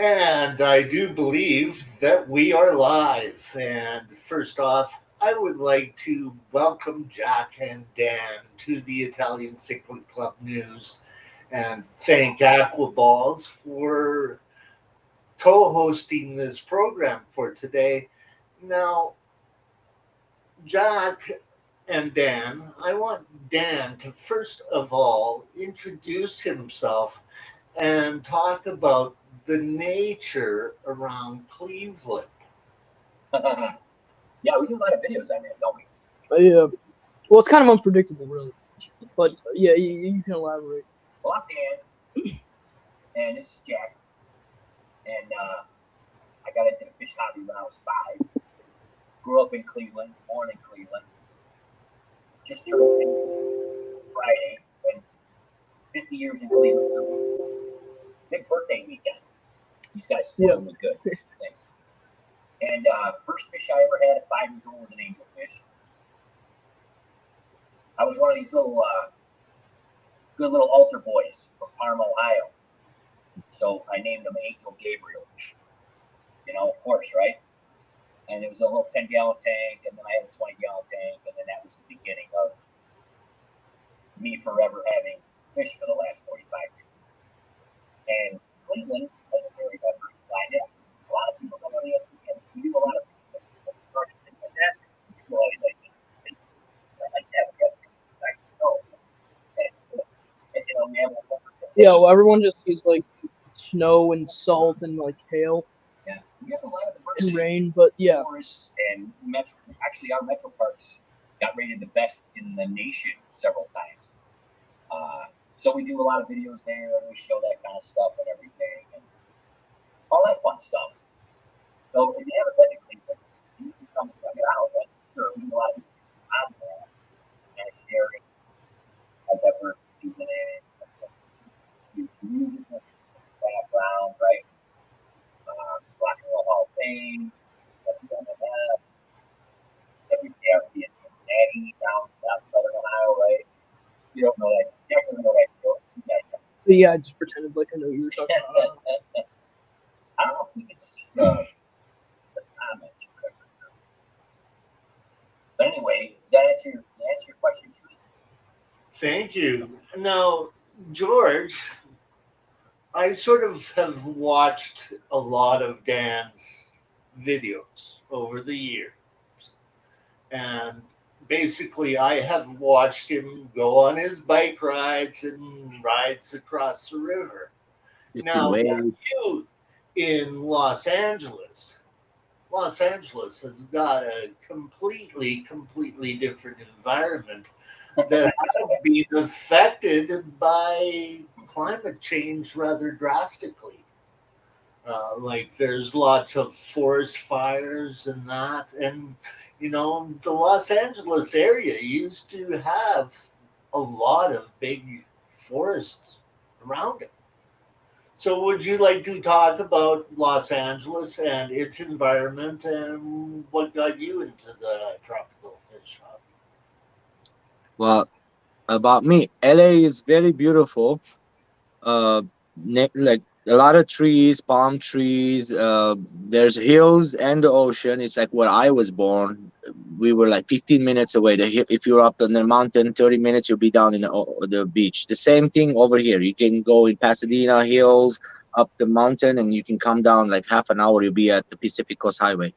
And I do believe that we are live. And first off, I would like to welcome Jack and Dan to the Italian Cichlid Club News and thank Aquaballs for co hosting this program for today. Now, Jack and Dan, I want Dan to first of all introduce himself and talk about the nature around Cleveland. Yeah, we do a lot of videos on that, don't we? Yeah. Well, it's kind of unpredictable, really. But yeah, you can elaborate. Well, I'm Dan, and this is Jack, and I got into the fish hobby when I was 5. Grew up in Cleveland, born in Cleveland. Just turned 50 Friday, and 50 years in Cleveland. Big birthday weekend. These guys spoiled me good. Thanks. And first fish I ever had at 5 years old was an angelfish. I was one of these little good little altar boys from Parma, Ohio. So I named him Angel Gabriel. Of course, right? And it was a little 10-gallon tank, and then I had a 20-gallon tank, and then that was the beginning of me forever having fish for the last 45 years. And Cleveland has a very diverse climate. A lot of people don't really understand. We do a lot of things like that. People always like that. We have things like snow. And we have yeah, well, everyone just sees like snow and salt and like hail. Yeah, we have a lot of diversity. And rain, but yeah. Forests and actually our metro parks got rated the best in the nation several times. So we do a lot of videos there, and we show that kind of stuff and everything, and all that fun stuff. So if you haven't been to Cleveland, you can come check it out. Right? Sure, we do a lot of videos on that and sharing a diversity in it, musical background, right? Rock and Roll Hall of Fame, WMMF, WKRP in Cincinnati, down southern Ohio, right? You don't know that. You definitely know that. You guys know. But yeah, I just pretended like I know what you were talking about. I don't know if we can see the comments. But anyway, does that answer your question, Julie? Thank you. Now, George, I sort of have watched a lot of Dan's videos over the years. And basically, I have watched him go on his bike rides and rides across the river. Now, you in Los Angeles has got a completely different environment that has been affected by climate change rather drastically. Like there's lots of forest fires and that, and the Los Angeles area used to have a lot of big forests around it. So, would you like to talk about Los Angeles and its environment and what got you into the tropical fish hobby? Well, about me, LA is very beautiful. Like a lot of trees, palm trees. There's hills and the ocean. It's like where I was born. We were like 15 minutes away. If you're up on the mountain, 30 minutes you'll be down in the beach. The same thing over here. You can go in Pasadena hills up the mountain, and you can come down like half an hour. You'll be at the Pacific Coast Highway,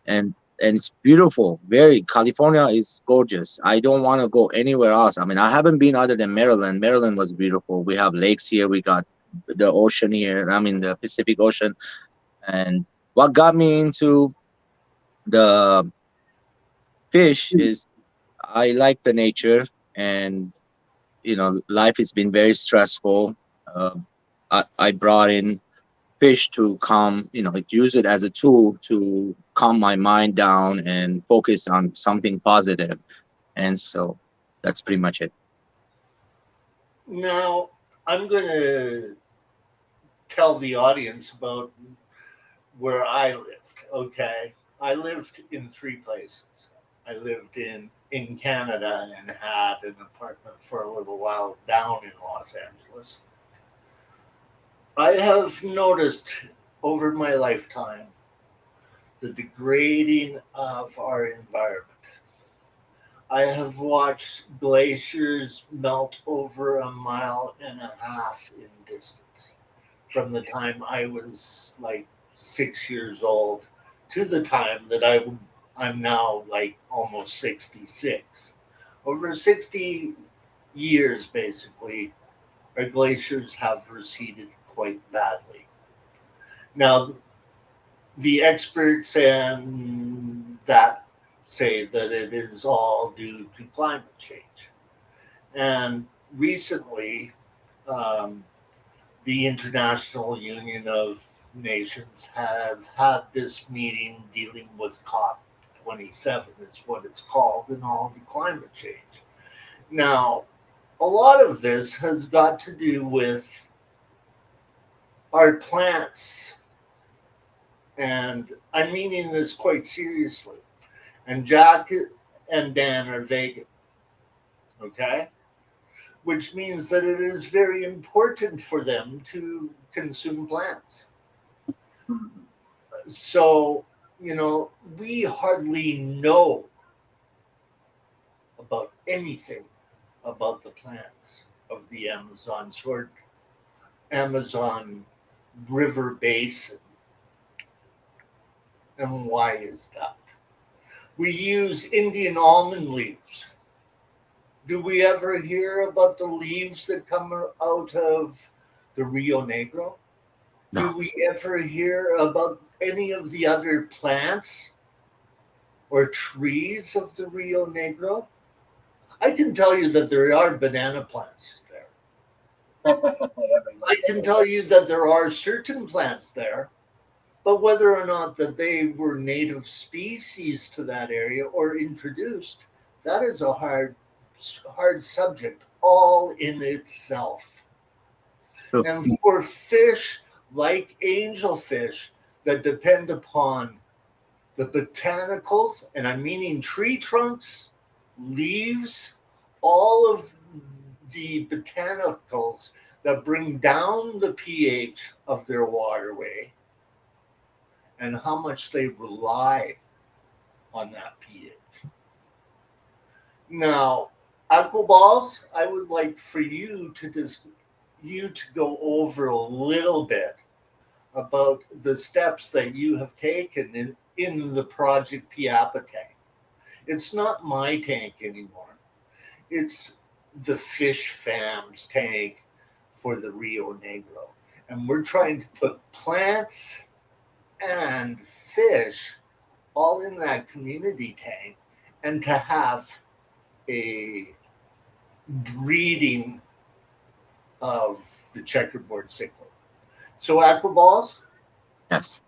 and it's beautiful. Very California is gorgeous. I don't want to go anywhere else. I mean, I haven't been other than Maryland. Maryland was beautiful. We have lakes here. We got the ocean here. I mean, the Pacific Ocean. And what got me into the fish is I like the nature, and life has been very stressful. Uh, I brought in fish to calm, use it as a tool to calm my mind down and focus on something positive. And so that's pretty much it. Now, I'm going to tell the audience about where I lived. Okay. I lived in 3 places. I lived in Canada and had an apartment for a little while down in Los Angeles. I have noticed over my lifetime the degrading of our environment. I have watched glaciers melt over a mile and a half in distance from the time I was like 6 years old to the time that I'm now like almost 66. Over 60 years, basically, our glaciers have receded quite badly. Now, the experts and that say that it is all due to climate change. And recently, um, the International Union of Nations have had this meeting dealing with COP27, is what it's called, and all the climate change. Now, a lot of this has got to do with our plants, and I'm meaning this quite seriously. And Jack and Dan are vegan, okay? Which means that it is very important for them to consume plants. So, we hardly know about anything about the plants of the Amazon River Basin. And why is that? We use Indian almond leaves. Do we ever hear about the leaves that come out of the Rio Negro? No. Do we ever hear about any of the other plants or trees of the Rio Negro? I can tell you that there are banana plants there. I can tell you that there are certain plants there, but whether or not that they were native species to that area or introduced, that is a hard subject all in itself. True. And for fish like angelfish that depend upon the botanicals, and I'm meaning tree trunks, leaves, all of the botanicals that bring down the pH of their waterway and how much they rely on that pH. Now, Aquaballs, I would like for you to go over a little bit about the steps that you have taken in the Project Piapa tank. It's not my tank anymore. It's the Fish Fam's tank for the Rio Negro. And we're trying to put plants and fish all in that community tank and to have a breeding of the checkerboard cichlid. So Aquaballs, Yes.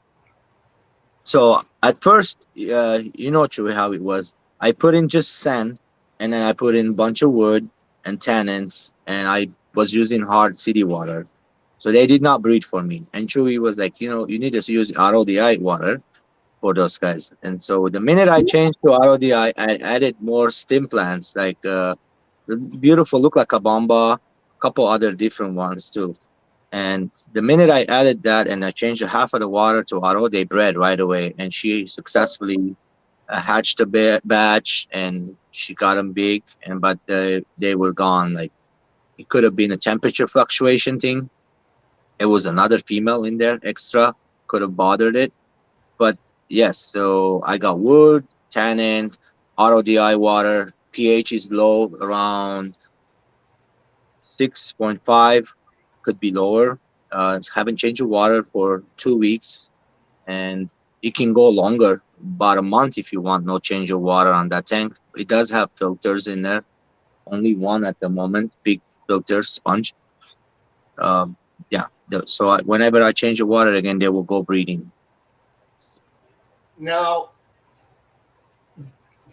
So at first, Chewy, how it was. I put in just sand, and then I put in a bunch of wood and tannins, and I was using hard city water. So they did not breed for me. And Chewy was like, you need to use RODI water for those guys. And so the minute I changed to RODI, I added more stem plants, like the beautiful look like a bomba, a couple other different ones too. And the minute I added that and I changed half of the water to auto, they bred right away. And she successfully hatched a batch and she got them big. And but they were gone. Like it could have been a temperature fluctuation thing. It was another female in there extra, could have bothered it. But yes, so I got wood, tannin, auto DI water. pH is low, around 6.5, could be lower. Haven't changed the water for 2 weeks, and it can go longer, about a month if you want. No change of water on that tank. It does have filters in there. Only one at the moment, big filter sponge. Um, yeah. So whenever I change the water again, they will go breeding. now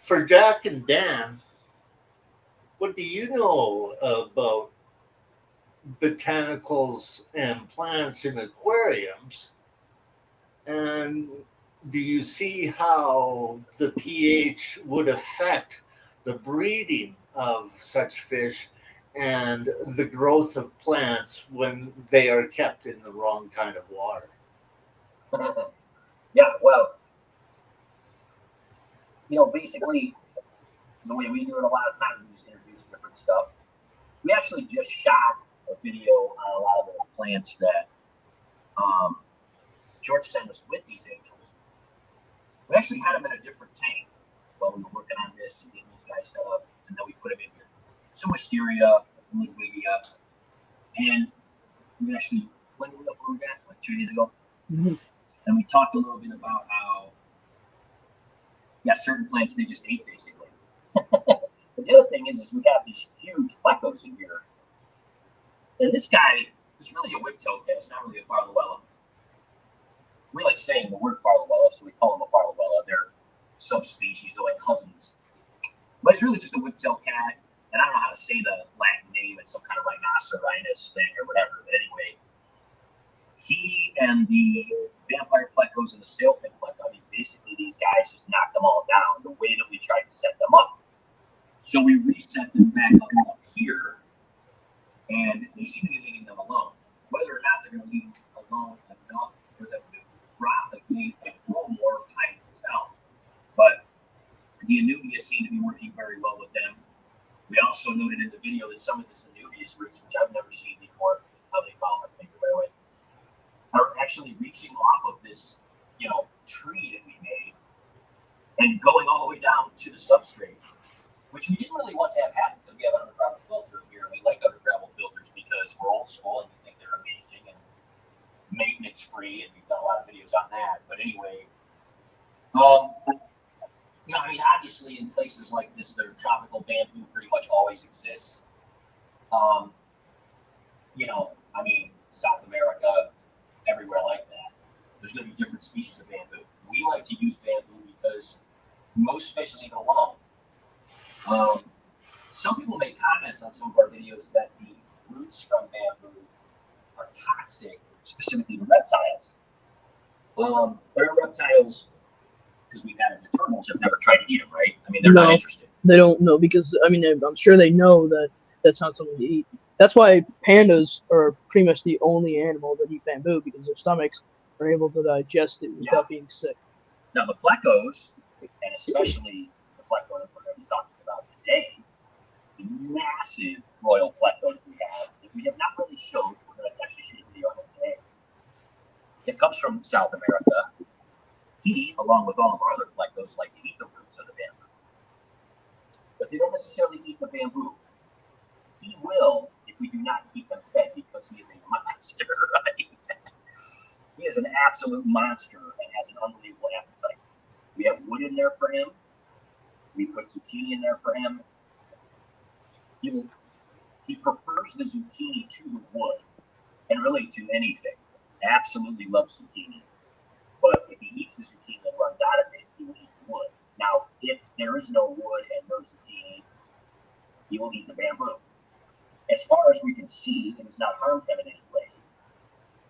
for Jack and Dan, what do you know about botanicals and plants in aquariums? And do you see how the pH would affect the breeding of such fish and the growth of plants when they are kept in the wrong kind of water? Yeah, well, basically the way we do it a lot of times, we just introduce different stuff. We actually just shot a video on a lot of the plants that um, George sent us with these angels. We actually had them in a different tank while we were working on this and getting these guys set up, and then we put them in here. Some wisteria, ligwigia, and we actually, when did we upload that? Like 2 days ago? Mm-hmm. And we talked a little bit about how, yeah, certain plants they just ate basically. But the other thing is we have these huge plecos in here. And this guy is really a whiptail cat. It's not really a farlowella. We like saying the word farlowella, so we call him a farlowella. They're subspecies, they're like cousins. But it's really just a whiptail cat. And I don't know how to say the Latin name. It's some kind of rhinoceros thing or whatever. But anyway, he and the vampire plecos and the sailfin pleco, I mean, basically these guys just knocked them all down the way that we tried to set them up. So we reset them back up here, and they seem to be leaving them alone. Whether or not they're going to leave them alone enough for them to propagate and grow more, time to tell. But the Anubias seem to be working very well with them. We also noted in the video that some of this Anubias roots, which I've never seen before, how they follow my finger, by the way, are actually reaching off of this, tree that we made and going all the way down to the substrate, which we didn't really want to have happen because we have an underground filter here, and we like underground filters because we're old school and we think they're amazing and maintenance free, and we've done a lot of videos on that. But anyway, obviously in places like this, their tropical bamboo pretty much always exists. South America, everywhere like that. There's going to be different species of bamboo. We like to use bamboo because most fish leave it alone. Some people make comments on some of our videos that the roots from bamboo are toxic, specifically to reptiles. But our reptiles, because we've had the turtles, have never tried to eat them, right? I mean, they're not interested. They don't know because, I'm sure they know that that's not something to eat. That's why pandas are pretty much the only animal that eat bamboo, because their stomachs are able to digest it without being sick. Now, the plecos, and especially the pleco that we're going to be talking about today, the massive royal pleco that we have not really showed. We're going to actually shoot a video on it today. It comes from South America. He, along with all of our other plecos, like to eat the roots of the bamboo. But they don't necessarily eat the bamboo. He will if we do not keep him fed, because he is a monster, right? He is an absolute monster and has an unbelievable appetite. We have wood in there for him. We put zucchini in there for him. He prefers the zucchini to the wood, and really to anything. Absolutely loves zucchini. But if he eats the zucchini and runs out of it, he will eat the wood. Now, if there is no wood and no zucchini, he will eat the bamboo. As far as we can see, it has not harmed him in any way.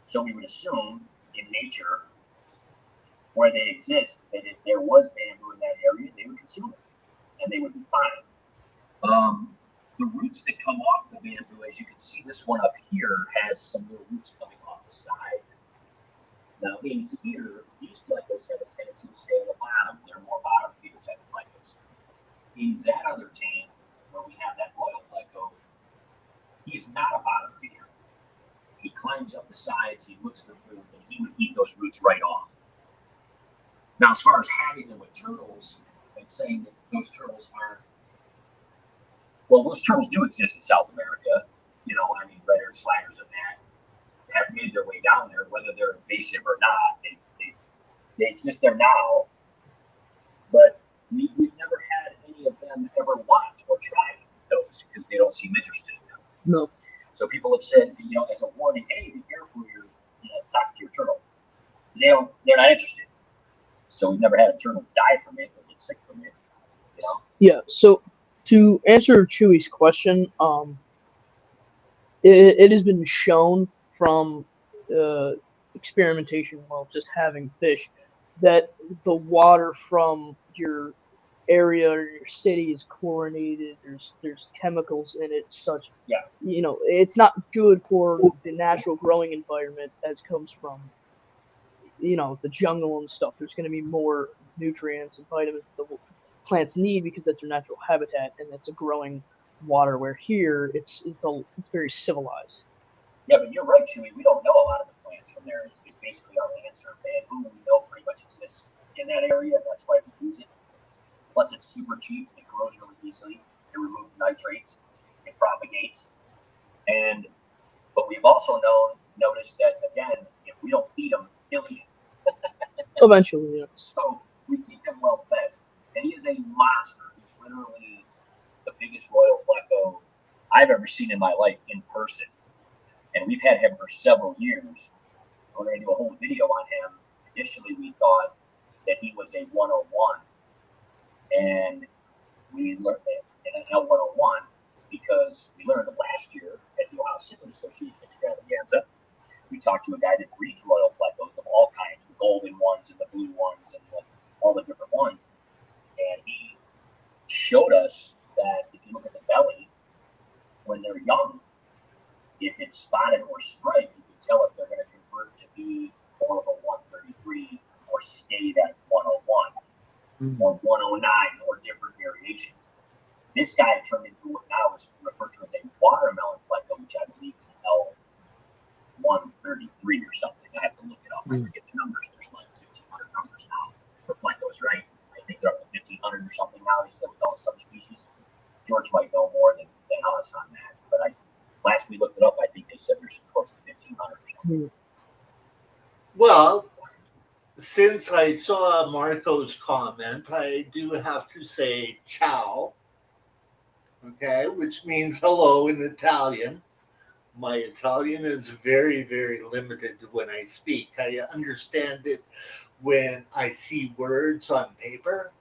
So we would assume in nature, where they exist, that if there was bamboo in that area, they would consume it, and they would be fine. The roots that come off the bamboo, as you can see, this one up here has some little roots coming off the sides. Now in here, these plecos have a tendency to stay on the bottom. They're more bottom feeder type of plecos. In that other tank, where we have that royal pleco, he is not a bottom feeder. He climbs up the sides, he looks for food, and he would eat those roots right off. Now, as far as having them with turtles and saying that those turtles aren't, well, those turtles do exist in South America. Red-eared sliders and that have made their way down there, whether they're invasive or not. They exist there now, but we've never had any of them ever want or try those because they don't seem interested in them. No. So people have said, as a warning, hey, be careful, talk to your turtle. They're not interested. So we've never had a turtle die from it or get sick from it. Yeah. So to answer Chewy's question, it has been shown from experimentation while just having fish that the water from your area or your city is chlorinated. There's chemicals in it, such it's not good for the natural growing environment as comes from the jungle and stuff, there's going to be more nutrients and vitamins that the plants need because that's their natural habitat and it's a growing water. Where here it's very civilized. Yeah, but you're right, Chewy. We don't know a lot of the plants from there. It's basically our answer. Bamboo, we know pretty much exists in that area. That's why we use it. Plus, it's super cheap. It grows really easily. It removes nitrates. It propagates. But we've also noticed that, again, if we don't feed them, they'll eat it. Eventually, yes. So we keep him well fed. And he is a monster. He's literally the biggest royal pleco I've ever seen in my life in person. And we've had him for several years. We're going to do a whole video on him. Initially, we thought that he was a 101. And we learned that in a 101 because we learned it last year at the Ohio Cichlid Association extravaganza. We talked to a guy that breeds royal plecos of all kinds, the golden ones and the blue ones and all the different ones. And he showed us that if you look at the belly, when they're young, if it's spotted or striped, you can tell if they're going to convert to be more of a 133 or stay that 101 or 109 or different variations. This guy turned into what now is referred to as a watermelon pleco, which I believe is L133 or something. I have to look it up. I forget the numbers. There's like 1,500 numbers now for plecos, right? I think they're up to 1,500 or something now. They said with all the subspecies. George might know more than us on that. But last we looked it up, I think they said there's close to 1,500 or something. Well, since I saw Marco's comment, I do have to say ciao, okay, which means hello in Italian. My Italian is very, very limited when I speak. I understand it when I see words on paper,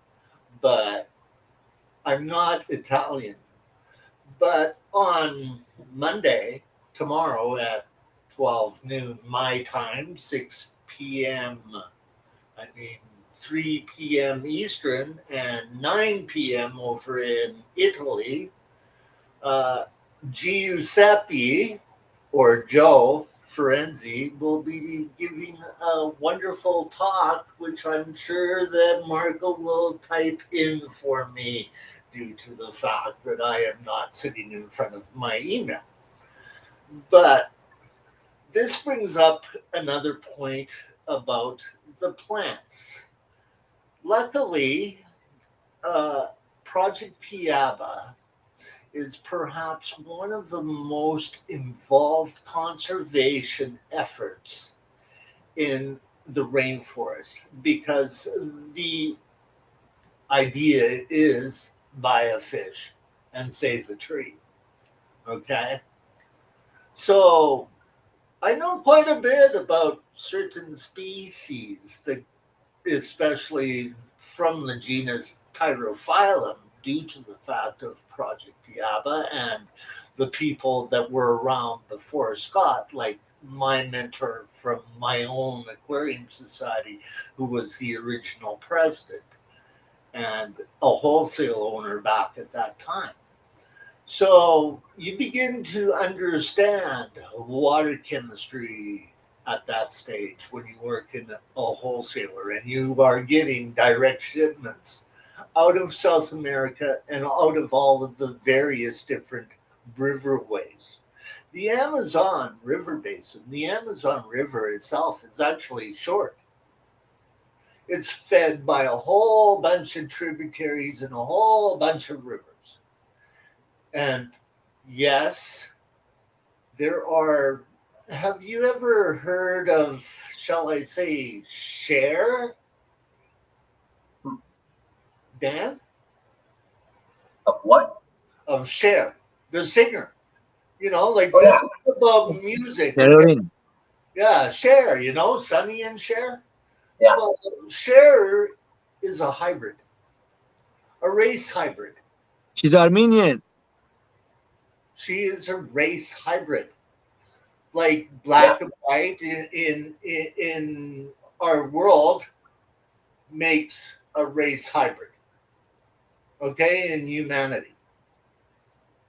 but I'm not Italian. But on Monday, tomorrow at 12 noon my time, 6 p.m. 3 p.m. Eastern and 9 p.m. over in Italy, Giuseppe, or Joe Ferenzi, will be giving a wonderful talk, which I'm sure that Marco will type in for me due to the fact that I am not sitting in front of my email. But this brings up another point about the plants. Luckily, Project Piaba is perhaps one of the most involved conservation efforts in the rainforest because the idea is buy a fish and save a tree. Okay? So I know quite a bit about certain species that, especially from the genus Tyrophyllum, due to the fact of Project Piaba and the people that were around before Scott, like my mentor from my own aquarium society, who was the original president and a wholesale owner back at that time. So you begin to understand water chemistry at that stage when you work in a wholesaler and you are getting direct shipments out of South America and out of all of the various different riverways. The Amazon River Basin, the Amazon River itself is actually short. It's fed by a whole bunch of tributaries and a whole bunch of rivers. And yes, there are. Have you ever heard of, shall I say, Cher? Dan? Of what? Of Cher, the singer. Like Oh, this yeah. is about music. Heroin. Yeah, Cher, Sonny and Cher. Yeah. Well, Cher is a hybrid, a race hybrid. She's Armenian. She is a race hybrid. Like black and white in our world makes a race hybrid. Okay, in humanity.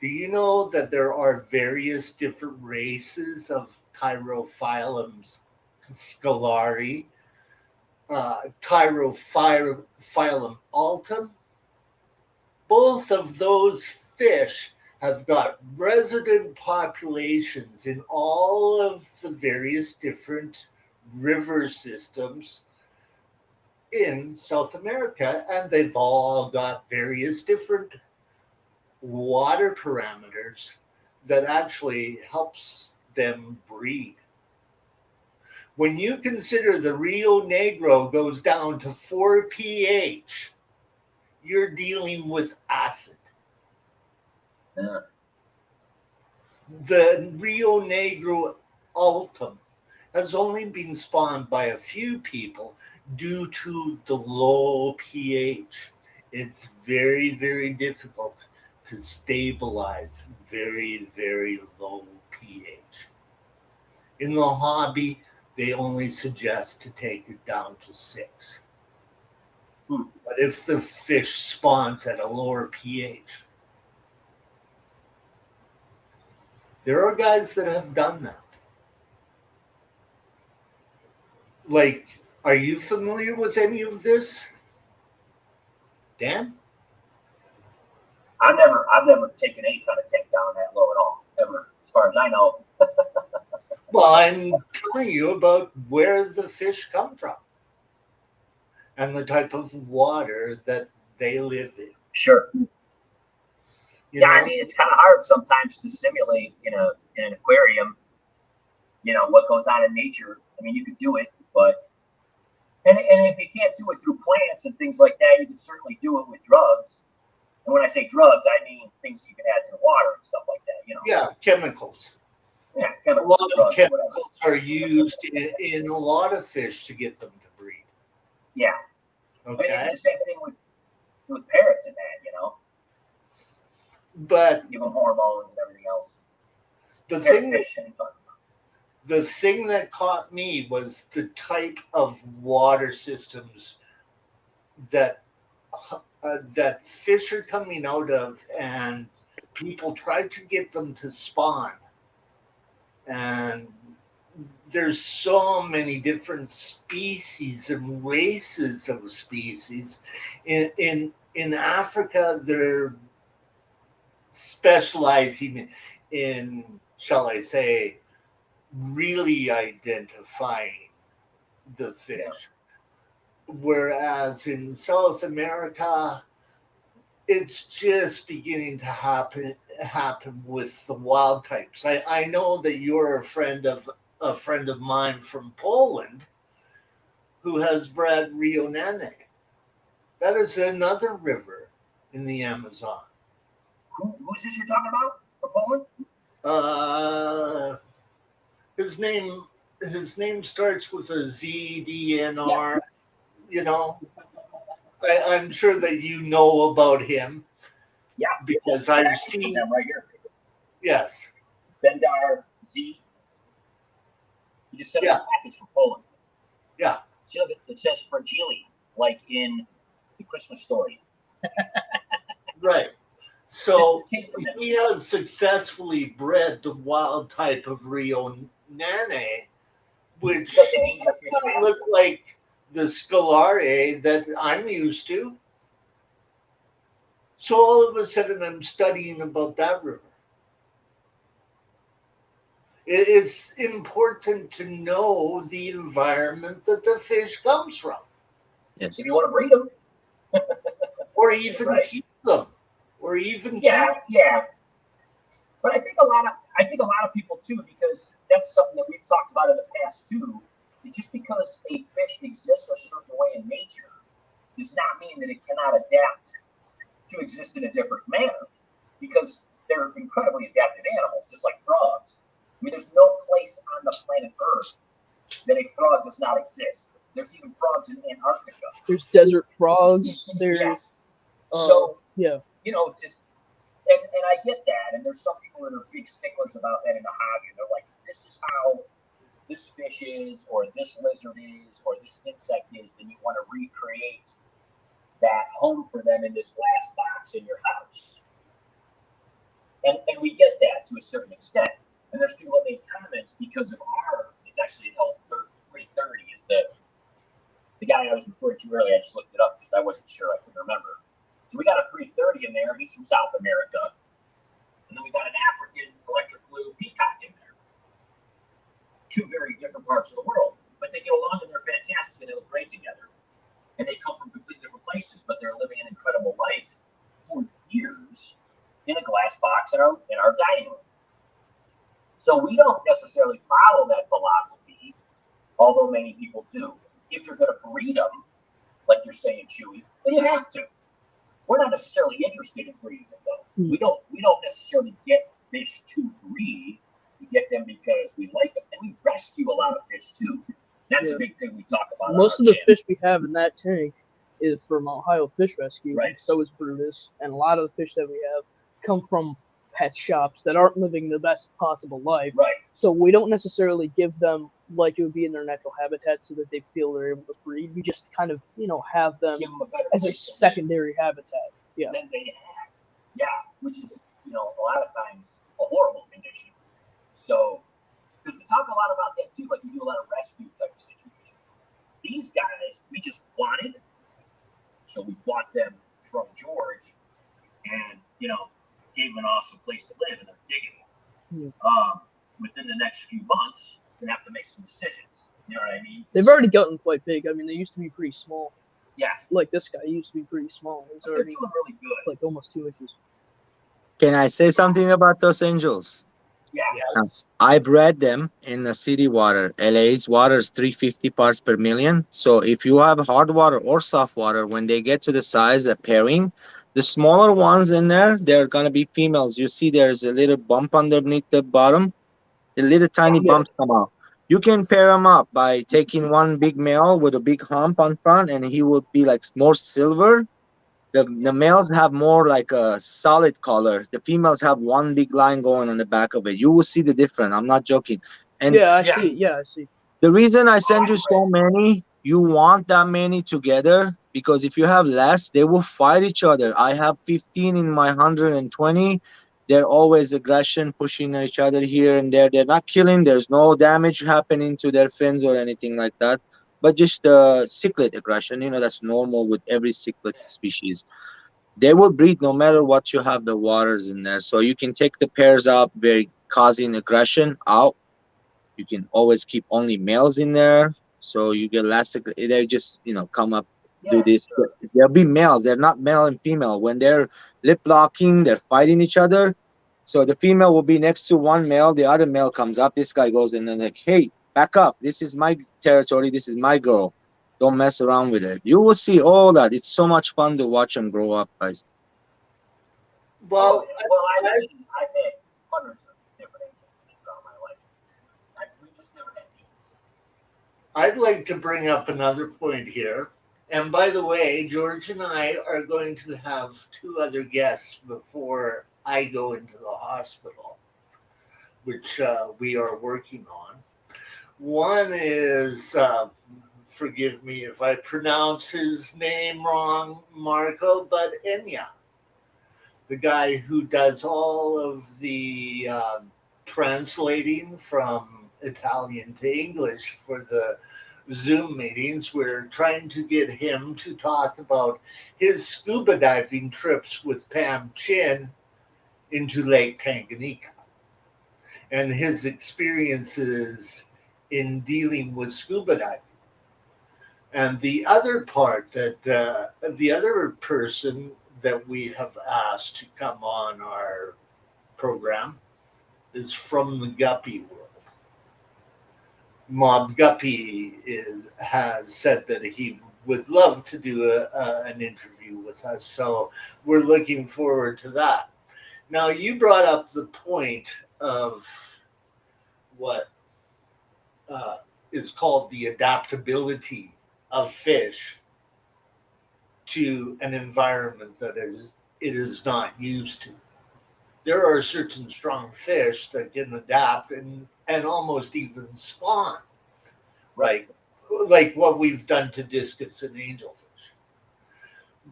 Do you know that there are various different races of Tyrophyllums scalari Tyrophyllum altum. Both of those fish have got resident populations in all of the various different river systems in South America, and they've all got various different water parameters that actually helps them breed. When you consider the Rio Negro goes down to 4 pH, you're dealing with acid. Yeah. The Rio Negro Altum has only been spawned by a few people due to the low pH. It's very, very difficult to stabilize very, very low pH. In the hobby, they only suggest to take it down to 6. But if the fish spawns at a lower pH, there are guys that have done that. Like, are you familiar with any of this, Dan? I've never taken any kind of tank down that low at all, ever, as far as I know. Well, I'm telling you about where the fish come from and the type of water that they live in. Sure. You know? I mean, it's kind of hard sometimes to simulate in an aquarium, what goes on in nature. I mean, you could do it, but and if you can't do it through plants and things like that, you can certainly do it with drugs. And when I say drugs, I mean things you can add to the water and stuff like that. Yeah, chemicals. Yeah, a chemicals. lot of chemicals are used in a lot of fish to get them to breed. Yeah. Okay. I mean, the same thing with parrots and that, But give them hormones and everything else. The thing that caught me was the type of water systems that fish are coming out of, and people try to get them to spawn. And there's so many different species and races of species. In Africa, they're specializing in, shall I say, really identifying the fish. Yeah. Whereas in South America, it's just beginning to happen with the wild types. I know that you're a friend of mine from Poland who has bred Rio Nene. That is another river in the Amazon. Who's this you're talking about for Poland? His name starts with a Z, D, N, R. Yeah. I'm sure that you know about him. Yeah, because I've seen him right here. Yes. Bendar Z. You just sent me a package from Poland. Yeah. See, look, it says fragile, like in the Christmas Story. Right. So he has successfully bred the wild type of Rio Nene, which doesn't look like the Scalare that I'm used to. So all of a sudden I'm studying about that river. It's important to know the environment that the fish comes from. Yes. If you want to breed them. Or even keep them. Or even Yeah. But I think a lot of people too, because that's something that we've talked about in the past too. Just because a fish exists a certain way in nature does not mean that it cannot adapt to exist in a different manner, because they're incredibly adapted animals, just like frogs. I mean, there's no place on the planet Earth that a frog does not exist. There's even frogs in Antarctica. There's desert frogs. There's just and I get that, and there's some people that are big sticklers about that in the hobby. They're like, this is how this fish is, or this lizard is, or this insect is, and you want to recreate that home for them in this glass box in your house. And we get that to a certain extent. And there's people that make comments because of it's actually L330 is the guy I was referring to earlier, I just looked it up because I wasn't sure. I couldn't remember. So we got a 330 in there. He's from South America. And then we got an African electric blue peacock in there. Two very different parts of the world. But they get along and they're fantastic and they look great together. And they come from completely different places, but they're living an incredible life for years in a glass box in our dining room. So we don't necessarily follow that philosophy, although many people do. If you're going to breed them, like you're saying, Chewy, then you have to. We're not necessarily interested in breeding them, though. We don't necessarily get fish to breed. We get them because we like them, and we rescue a lot of fish too. That's a big thing we talk about. Most of the fish we have in that tank is from Ohio Fish Rescue, right? And so is Brutus, and a lot of the fish that we have come from pet shops that aren't living the best possible life. Right. So we don't necessarily give them like it would be in their natural habitat so that they feel they're able to breed. We just kind of, have them as a secondary habitat. Yeah. Then they have. Yeah, which is, a lot of times a horrible condition. So, because we talk a lot about that too, like we do a lot of rescue type of situations. These guys, we just wanted, so we bought them from George and, gave them an awesome place to live and they're digging it. Within the next few months, we're going to have to make some decisions. You know what I mean? They've already gotten quite big. I mean, they used to be pretty small. Yeah. Like this guy used to be pretty small. He's already doing really good. Like almost 2 inches. Can I say something about those angels? Yeah. I bred them in the city water. LA's water is 350 parts per million. So if you have hard water or soft water, when they get to the size of pairing, the smaller ones in there, they're going to be females. You see there's a little bump underneath the bottom. The little tiny bumps come out. You can pair them up by taking one big male with a big hump on front, and he will be like more silver. The males have more like a solid color. The females have one big line going on the back of it. You will see the difference. I'm not joking. And I see. Yeah, I see. the reason I send you so many, you want that many together because if you have less, they will fight each other. I have 15 in my 120. They're always aggression, pushing each other here and there. They're not killing. There's no damage happening to their fins or anything like that. But just cichlid aggression, that's normal with every cichlid species. They will breed no matter what you have the waters in there. So you can take the pairs out, very causing aggression out. You can always keep only males in there. So you get less, they just, come up, do this. Sure. They'll be males. They're not male and female. When they're lip locking, they're fighting each other. So the female will be next to one male. The other male comes up. This guy goes in and like, hey, back up. This is my territory. This is my girl. Don't mess around with it. You will see all that. It's so much fun to watch them grow up, guys. Well, I've had hundreds of different angels throughout my life. We just never had these. I'd like to bring up another point here. And by the way, George and I are going to have 2 other guests before I go into the hospital, which we are working on. One is, forgive me if I pronounce his name wrong, Marco, but Enya, the guy who does all of the translating from Italian to English for the Zoom meetings. We're trying to get him to talk about his scuba diving trips with Pam Chin into Lake Tanganyika and his experiences in dealing with scuba diving. And the other part that the other person that we have asked to come on our program is from the guppy world. Mob Guppy has said that he would love to do an interview with us, so we're looking forward to that. Now, you brought up the point of what is called the adaptability of fish to an environment that it is not used to. There are certain strong fish that can adapt and almost even spawn, right? Like what we've done to discus and angelfish.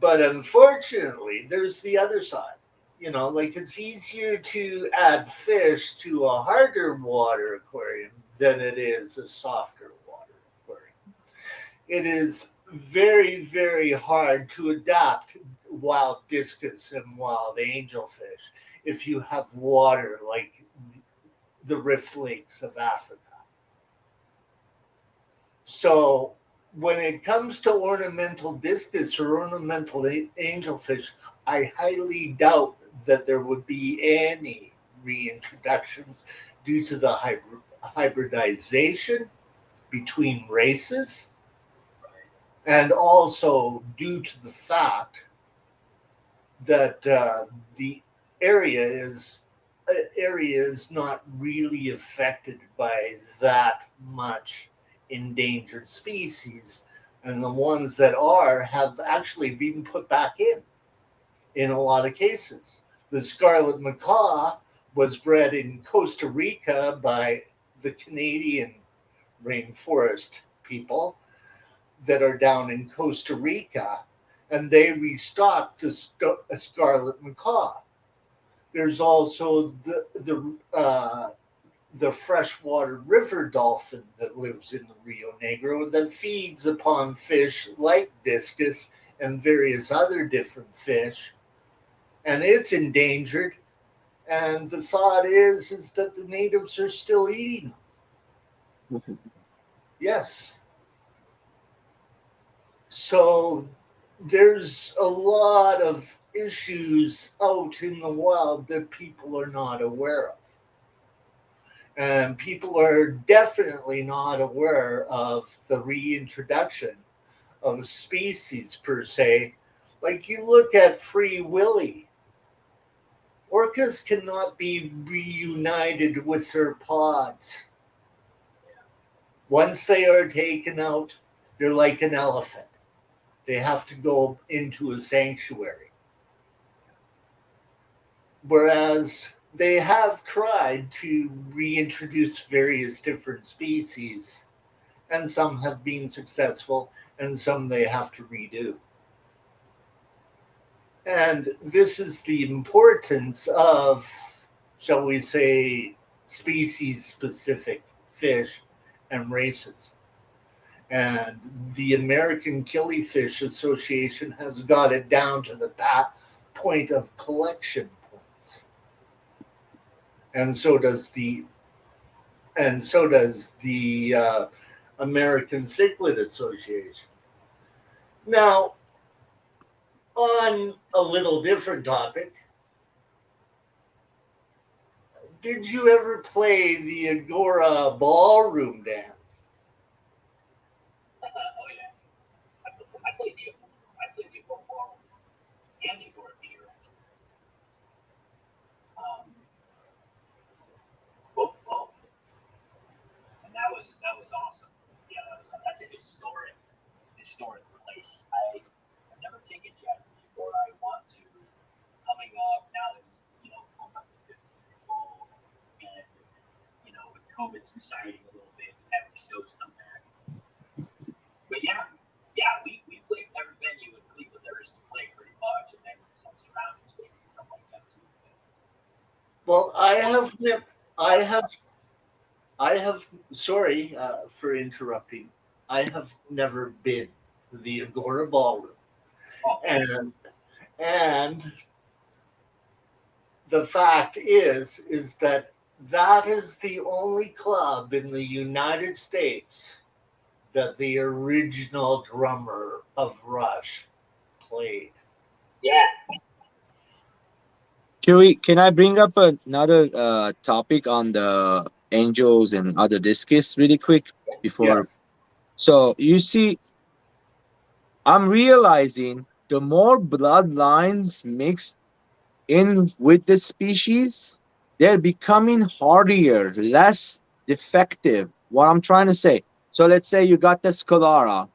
But unfortunately, there's the other side. Like it's easier to add fish to a harder water aquarium than it is a softer water aquarium. It is very, very hard to adapt wild discus and wild angelfish if you have water like the Rift Lakes of Africa. So when it comes to ornamental discus or ornamental angelfish, I highly doubt that there would be any reintroductions due to the hybridization between races, and also due to the fact that the area is area is not really affected by that much endangered species, and the ones that are have actually been put back in a lot of cases. The scarlet macaw was bred in Costa Rica by the Canadian rainforest people that are down in Costa Rica, and they restocked the scarlet macaw. There's also the freshwater river dolphin that lives in the Rio Negro that feeds upon fish like discus and various other different fish, and it's endangered. And the thought is that the natives are still eating them. Yes. So there's a lot of issues out in the wild that people are not aware of. And people are definitely not aware of the reintroduction of species per se. Like you look at Free Willy, orcas cannot be reunited with their pods. Once they are taken out, they're like an elephant. They have to go into a sanctuary. Whereas they have tried to reintroduce various different species, and some have been successful, and some they have to redo. And this is the importance of, shall we say, species specific fish and races. And the American Killifish Association has got it down to the point of collection points. And so does the American Cichlid Association. Now, on a little different topic, did you ever play the Agora ballroom dance? Oh yeah, I played the football and the Agora theater actually. Um, both, and that was awesome. Yeah, that's a historic place. I've never taken Jack before. I want to coming up now that he's coming up to 15 years old, and with COVID subsiding a little bit, having shows come back. But yeah, we played every venue in Cleveland there is to play pretty much, and then some surrounding states and stuff like that too. Well, I have, I have. Sorry for interrupting. I have never been to the Agora Ballroom, Oh, and the fact is that that is the only club in the United States that the original drummer of Rush played. yeah, Can I bring up another topic on the angels and other discus really quick before? Yes. So you see, I'm realizing the more bloodlines mixed in with the species, they're becoming hardier, less defective. What I'm trying to say. So let's say you got the Scalara.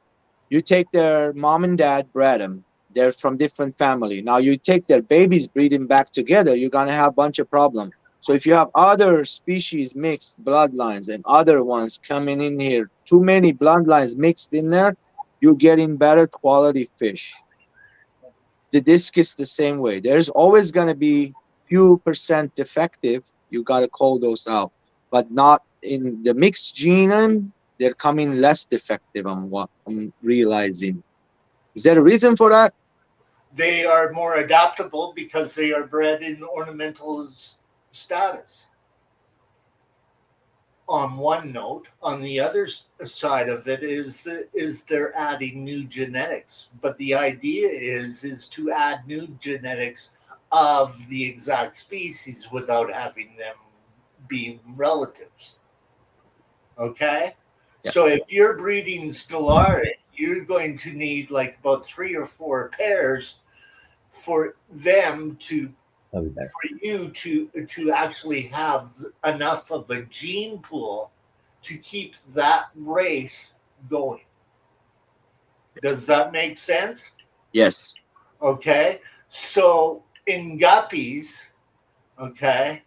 You take their mom and dad bred them. They're from different family. Now you take their babies, breed them back together. You're gonna have a bunch of problems. So if you have other species mixed bloodlines and other ones coming in here, too many bloodlines mixed in there, you're getting better quality fish. The disc is the same way. There's always gonna be few percent defective. You gotta call those out, but not in the mixed genome. they're coming less defective. I'm what I'm realizing. Is there a reason for that? They are more adaptable because they are bred in ornamental status. On one note, on the other side of it is they're adding new genetics, but the idea is to add new genetics of the exact species without having them being relatives. Okay, Yeah. so if you're breeding Scalari, you're going to need like about 3 or 4 pairs for them to That'll be better. for you to actually have enough of a gene pool to keep that race going. Does that make sense? Yes. Okay. So in guppies, okay,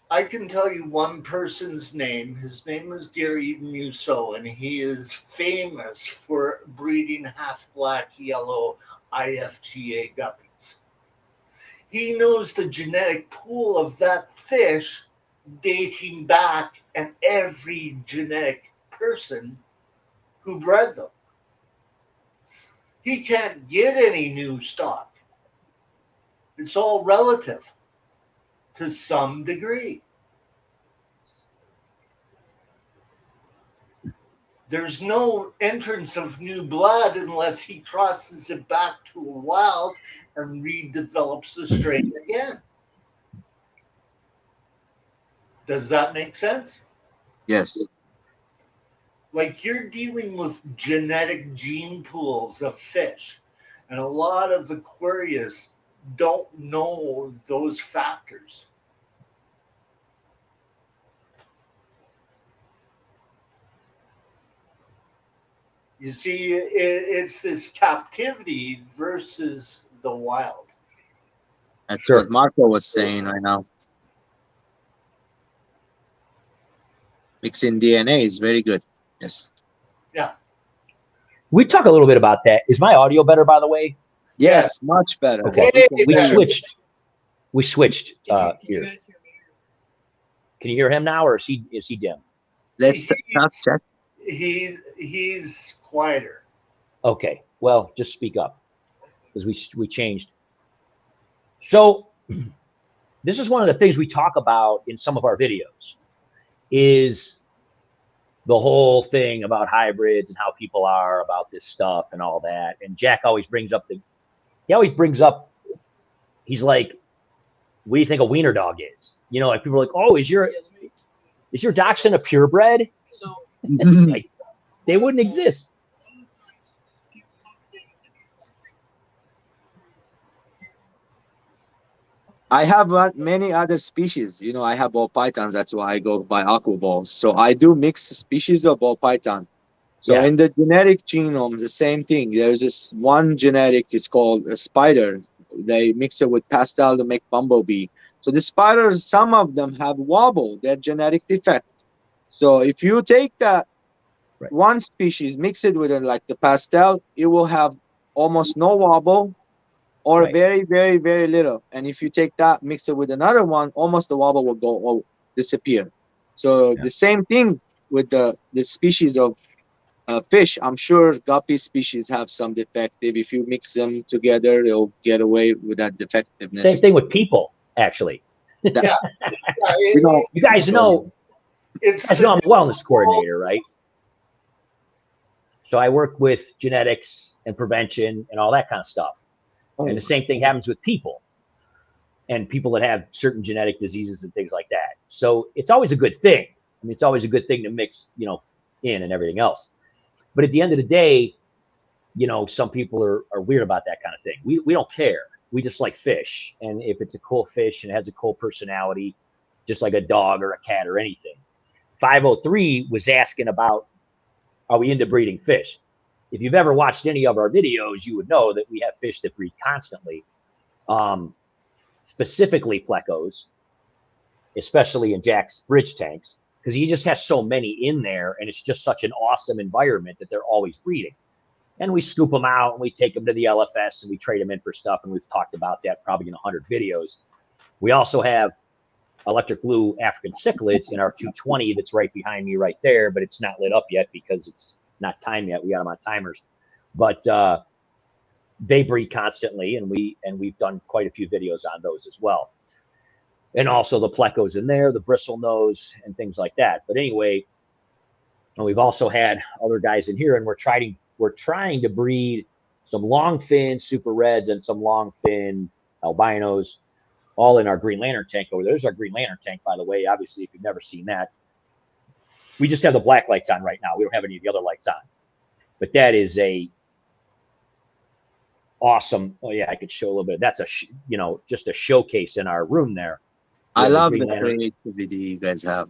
I can tell you one person's name. His name is Gary Musso, and he is famous for breeding half black yellow IFGA guppies. He knows the genetic pool of that fish dating back and every genetic person who bred them. He can't get any new stock. It's all relative to some degree. There's no entrance of new blood unless he crosses it back to a wild and redevelops the strain again. Does that make sense? Yes. Like you're dealing with genetic gene pools of fish, and a lot of aquarists don't know those factors. You see, it's this captivity versus the wild. That's Sure. what Marco was saying right now. Mixing DNA is very good. Yes. Yeah. We talk a little bit about that. Is my audio better, by the way? Yes, much better. Okay. Way We better. switched Can you here. guys hear me? Can you hear him now, or is he dim? Let's check. He's quieter. Okay. Well, just speak up because we changed. So this is one of the things we talk about in some of our videos is the whole thing about hybrids and how people are about this stuff and all that. And Jack always brings up he's like, what do you think a wiener dog is? You know, like people are like, oh, is your dachshund a purebred? So Like, they wouldn't exist. I have many other species. You know, I have ball pythons. That's why I go by aqua balls. So I do mix species of ball python. So Yeah. in the genetic genome, the same thing. There's this one genetic, it's called a spider. They mix it with pastel to make bumblebee. So the spiders, some of them have wobble, they're genetic defect. So if you take that Right. one species, mix it with like the pastel, it will have almost no wobble or Right. very, very, very little. And if you take that, mix it with another one, almost the wobble will go or disappear. So Yeah. the same thing with the species of fish. I'm sure guppy species have some defective. If you mix them together, they'll get away with that defectiveness. Same thing with people, actually. That, Yeah. you know, You guys know, It's I'm a wellness coordinator, right? So I work with genetics and prevention and all that kind of stuff. oh, And the same thing happens with people and people that have certain genetic diseases and things like that. So it's always a good thing. I mean, it's always a good thing to mix, in and everything else. But at the end of the day, some people are weird about that kind of thing. We don't care. We just like fish. And if it's a cool fish and it has a cool personality, just like a dog or a cat or anything. 503 was asking about, are we into breeding fish? If you've ever watched any of our videos, you would know that we have fish that breed constantly, specifically plecos, especially in Jack's bridge tanks, because he just has so many in there, and it's just such an awesome environment that they're always breeding. And we scoop them out, and we take them to the LFS, and we trade them in for stuff, and we've talked about that probably in 100 videos. We also have electric blue African cichlids in our 220 that's right behind me right there, but it's not lit up yet because it's not time yet. We got them on timers, but they breed constantly, and we've done quite a few videos on those as well. And also the plecos in there, the bristle nose, and things like that. But anyway, and we've also had other guys in here, and we're trying to breed some long fin super reds and some long fin albinos, all in our Green Lantern tank over there. There's our Green Lantern tank, by the way. Obviously, if you've never seen that, we just have the black lights on right now. We don't have any of the other lights on. But that is a awesome. Oh yeah, I could show a little bit. That's just a showcase in our room there. I love the creativity you guys have.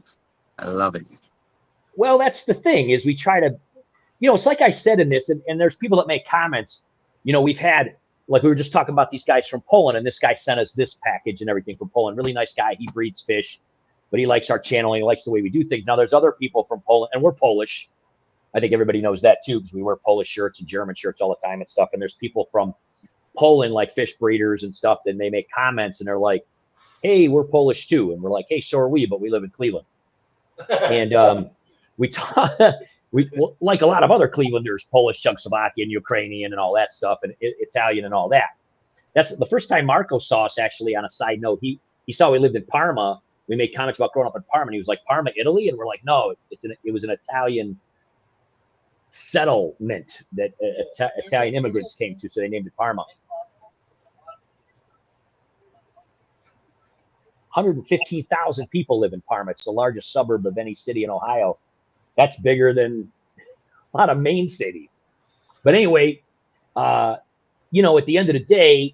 I love it. Well, that's the thing, is we try to, it's like I said in this, and there's people that make comments. We've had, like we were just talking about these guys from Poland, and this guy sent us this package and everything from Poland. Really nice guy. He breeds fish, but he likes our channel. And he likes the way we do things. Now, there's other people from Poland, and we're Polish. I think everybody knows that too, because we wear Polish shirts and German shirts all the time and stuff. And there's people from Poland, like fish breeders and stuff, that they make comments, and they're like, hey, we're Polish too. And we're like, hey, so are we, but we live in Cleveland. And we like a lot of other Clevelanders, Polish, Czechoslovakian, Ukrainian, and all that stuff, and Italian and all that. That's the first time Marco saw us, actually. On a side note, he saw we lived in Parma. We made comments about growing up in Parma, and he was like, Parma, Italy? And we're like, no, it was an Italian settlement that Italian immigrants came to, so they named it Parma. 115,000 people live in Parma. It's the largest suburb of any city in Ohio. That's bigger than a lot of main cities. But anyway, at the end of the day,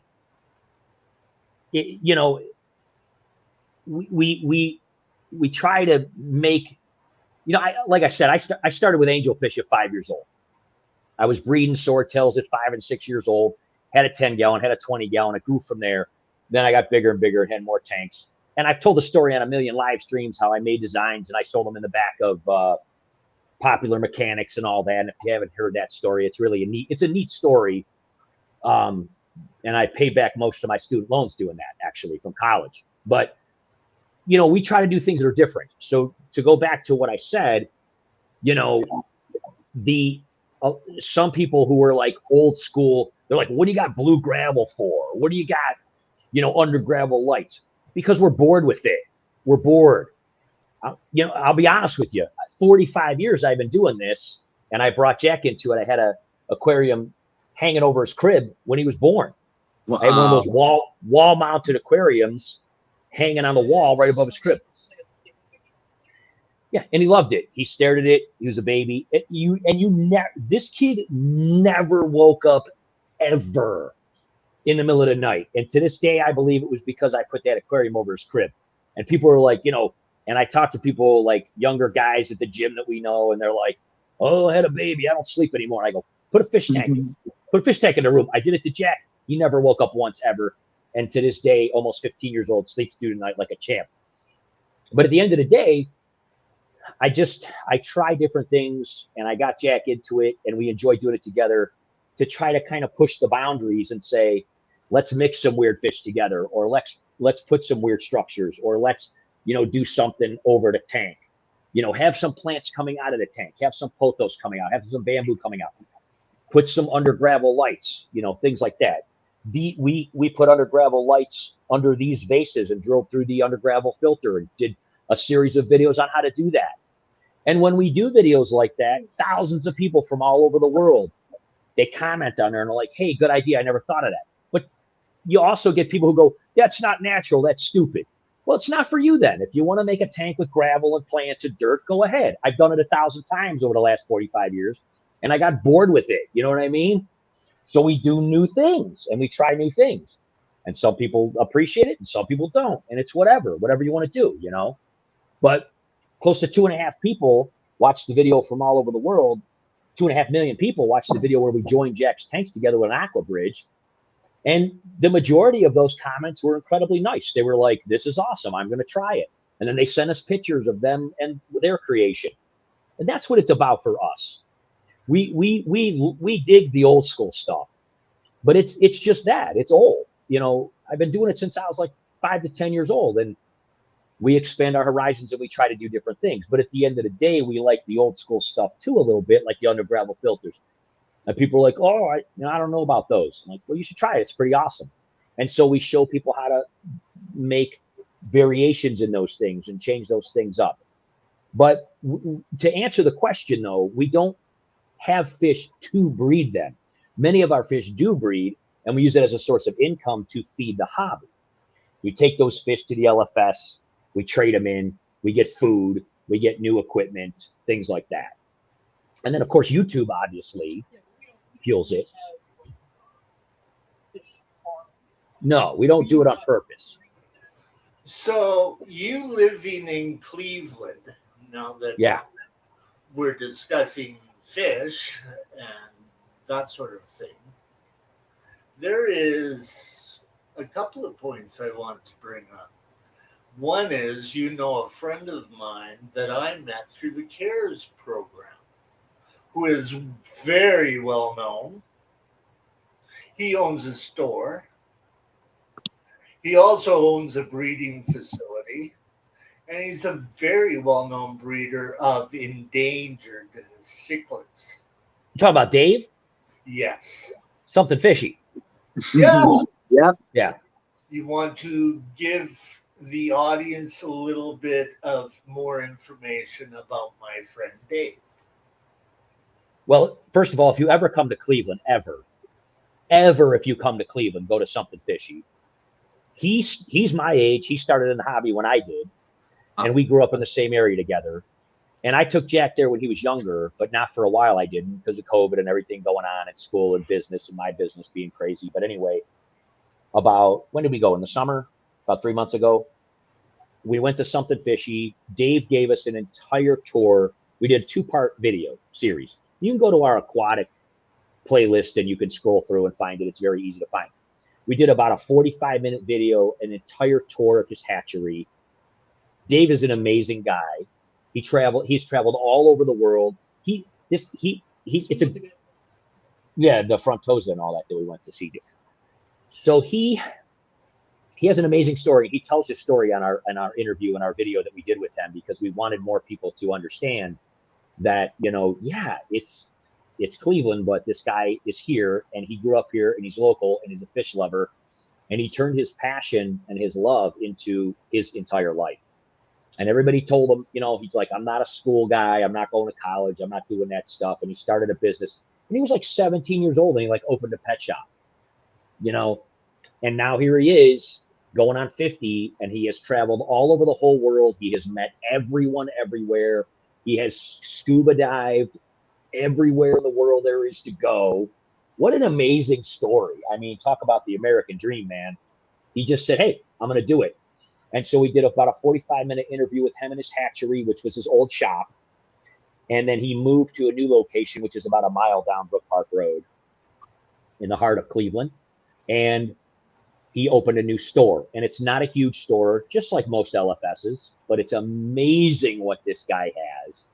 we try to make, like I said, I started with Angelfish at 5 years old. I was breeding swordtails at 5 and 6 years old, had a 10-gallon, had a 20-gallon. It grew from there. Then I got bigger and bigger and had more tanks. And I've told the story on a million live streams how I made designs and I sold them in the back of Popular Mechanics and all that. And if you haven't heard that story, it's really a neat story. And I paid back most of my student loans doing that, actually, from college. But, we try to do things that are different. So to go back to what I said, some people who are like old school, they're like, what do you got blue gravel for? What do you got, under gravel lights? Because we're bored with it. We're bored. I'll be honest with you. 45 years I've been doing this, and I brought Jack into it. I had a aquarium hanging over his crib when he was born. Wow. I had one of those wall-mounted aquariums hanging on the wall right above his crib. Yeah, and he loved it. He stared at it. He was a baby. This kid never woke up ever in the middle of the night. And to this day, I believe it was because I put that aquarium over his crib. And people were like, and I talked to people like younger guys at the gym that we know, and they're like, oh, I had a baby. I don't sleep anymore. And I go, put a fish tank in the room. I did it to Jack. He never woke up once ever. And to this day, almost 15 years old, sleeps through the night like a champ. But at the end of the day, I try different things, and I got Jack into it, and we enjoy doing it together to try to kind of push the boundaries and say, let's mix some weird fish together, or let's put some weird structures, or let's, do something over the tank. Have some plants coming out of the tank, have some pothos coming out, have some bamboo coming out, put some under gravel lights, things like that. We put under gravel lights under these vases and drove through the under gravel filter and did a series of videos on how to do that. And when we do videos like that, thousands of people from all over the world, they comment on there and are like, hey, good idea. I never thought of that. But you also get people who go, that's not natural. That's stupid. Well, it's not for you then. If you want to make a tank with gravel and plants and dirt, go ahead. I've done it 1,000 times over the last 45 years, and I got bored with it. You know what I mean? So we do new things, and we try new things. And some people appreciate it, and some people don't. And it's whatever you want to do, But close to 2.5 people watched the video from all over the world. 2.5 million people watched the video where we joined Jack's tanks together with an aqua bridge. And the majority of those comments were incredibly nice. They were like, this is awesome. I'm going to try it. And then they sent us pictures of them and their creation. And that's what it's about for us. We dig the old school stuff, but it's just that it's old. I've been doing it since I was like 5 to 10 years old. And, we expand our horizons and we try to do different things. But at the end of the day, we like the old school stuff too a little bit, like the under gravel filters. And people are like, oh, I don't know about those. I'm like, well, you should try it. It's pretty awesome. And so we show people how to make variations in those things and change those things up. But to answer the question, though, we don't have fish to breed them. Many of our fish do breed, and we use it as a source of income to feed the hobby. We take those fish to the LFS, we trade them in, we get food, we get new equipment, things like that. And then, of course, YouTube obviously fuels it. No, we don't do it on purpose. So you living in Cleveland, now that we're discussing fish and that sort of thing, there is a couple of points I want to bring up. One is, you know, a friend of mine that I met through the CARES program, who is very well known. He owns a store. He also owns a breeding facility, and he's a very well-known breeder of endangered cichlids. You talking about Dave? Yes. Something fishy. Yeah. Yep. Yeah. You want to give the audience a little bit of more information about my friend Dave. Well, first of all, if you ever come to Cleveland, ever, if you come to Cleveland, go to Something Fishy. He's my age. He started in the hobby when I did, and we grew up in the same area together. And I took Jack there when he was younger, but not for a while. I didn't, because of COVID and everything going on at school and business, and my business being crazy. But anyway, about when did we go? In the summer, about 3 months ago. We went to Something Fishy. Dave gave us an entire tour. We did a 2-part video series. You can go to our aquatic playlist and you can scroll through and find it. It's very easy to find. We did about a 45-minute video, an entire tour of his hatchery. Dave is an amazing guy. He's traveled all over the world. The Frontosa and all that we went to see. So he has an amazing story. He tells his story on our interview and our video that we did with him, because we wanted more people to understand that, it's Cleveland, but this guy is here and he grew up here and he's local and he's a fish lover, and he turned his passion and his love into his entire life. And everybody told him, he's like, I'm not a school guy. I'm not going to college. I'm not doing that stuff. And he started a business, and he was like 17 years old, and he like opened a pet shop, and now here he is going on 50, and he has traveled all over the whole world. He has met everyone everywhere. He has scuba dived everywhere in the world there is to go. What an amazing story. I mean, talk about the American dream, man. He just said, hey, I'm going to do it. And so we did about a 45-minute interview with him in his hatchery, which was his old shop. And then he moved to a new location, which is about a mile down Brook Park Road in the heart of Cleveland. And he opened a new store. And it's not a huge store, just like most LFSs, but it's amazing what this guy has.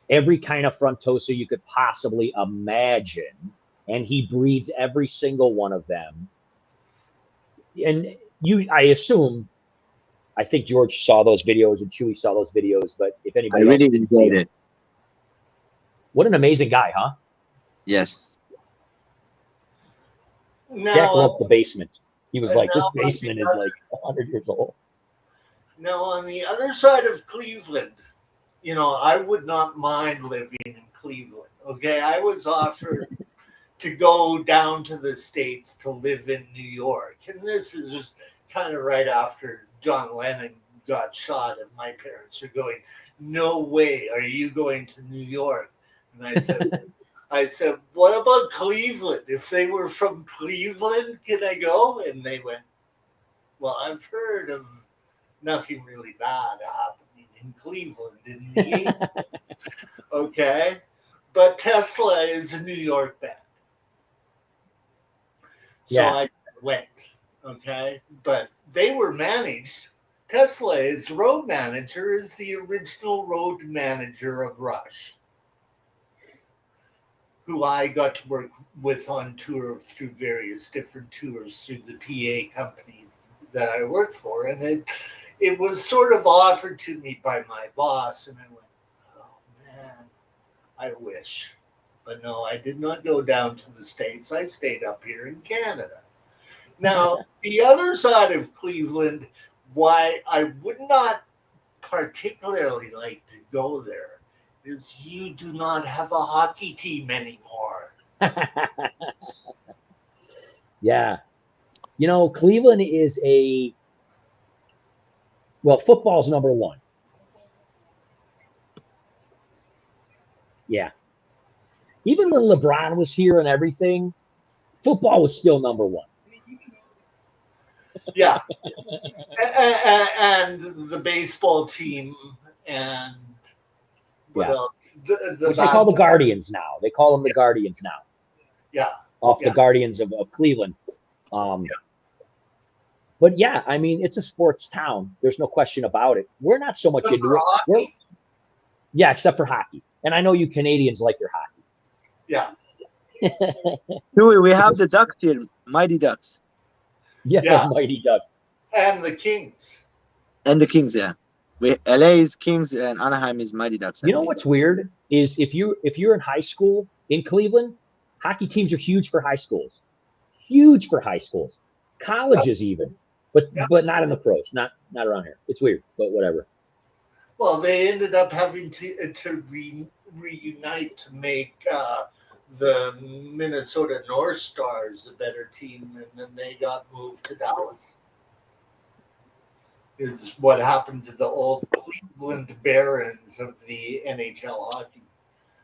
Every kind of Frontosa you could possibly imagine. And he breeds every single one of them. And I think George saw those videos and Chewy saw those videos, but if anybody I really didn't see enjoyed it. What an amazing guy, huh? Yes. Jack loved the basement. He was like, this now basement is like 100 years old. Now, on the other side of Cleveland, I would not mind living in Cleveland. Okay, I was offered to go down to the States to live in New York, and this is just kind of right after John Lennon got shot, and my parents are going, no way are you going to New York. And I said, what about Cleveland? If they were from Cleveland, can I go? And they went, well, I've heard of nothing really bad happening in Cleveland in the 80s. Okay, but Tesla is a New York band. So I went, okay? But they were managed. Tesla is road manager, is the original road manager of Rush, who I got to work with on tour through various different tours through the PA company that I worked for. And it was sort of offered to me by my boss, and I went, "Oh man, I wish." But no, I did not go down to the States. I stayed up here in Canada. Now, the other side of Cleveland, why I would not particularly like to go there, is you do not have a hockey team anymore. Yeah. You know, Cleveland is well, football's number one. Yeah. Even when LeBron was here and everything, football was still number one. Yeah. And the baseball team and what Yeah. else? The Which they call the Guardians now. They call them the Guardians now. Yeah. Off Yeah. the Guardians of Cleveland. But yeah, I mean, it's a sports town. There's no question about it. We're not so much Except into for it. hockey. Yeah, except for hockey. And I know you Canadians like your hockey. Yeah. Louis, we have the Ducks here, Mighty Ducks, Yeah, Yeah. the Mighty Ducks. And the Kings. and the Kings. Yeah, LA is Kings and Anaheim is Mighty Ducks. You know what's weird is if you're in high school in Cleveland, hockey teams are huge for high schools. Huge for high schools. Colleges even. But not in the pros. Not around here. It's weird, but whatever. Well, they ended up having to reunite to make the Minnesota North Stars a better team, and then they got moved to Dallas. Is what happened to the old Cleveland Barons of the NHL hockey.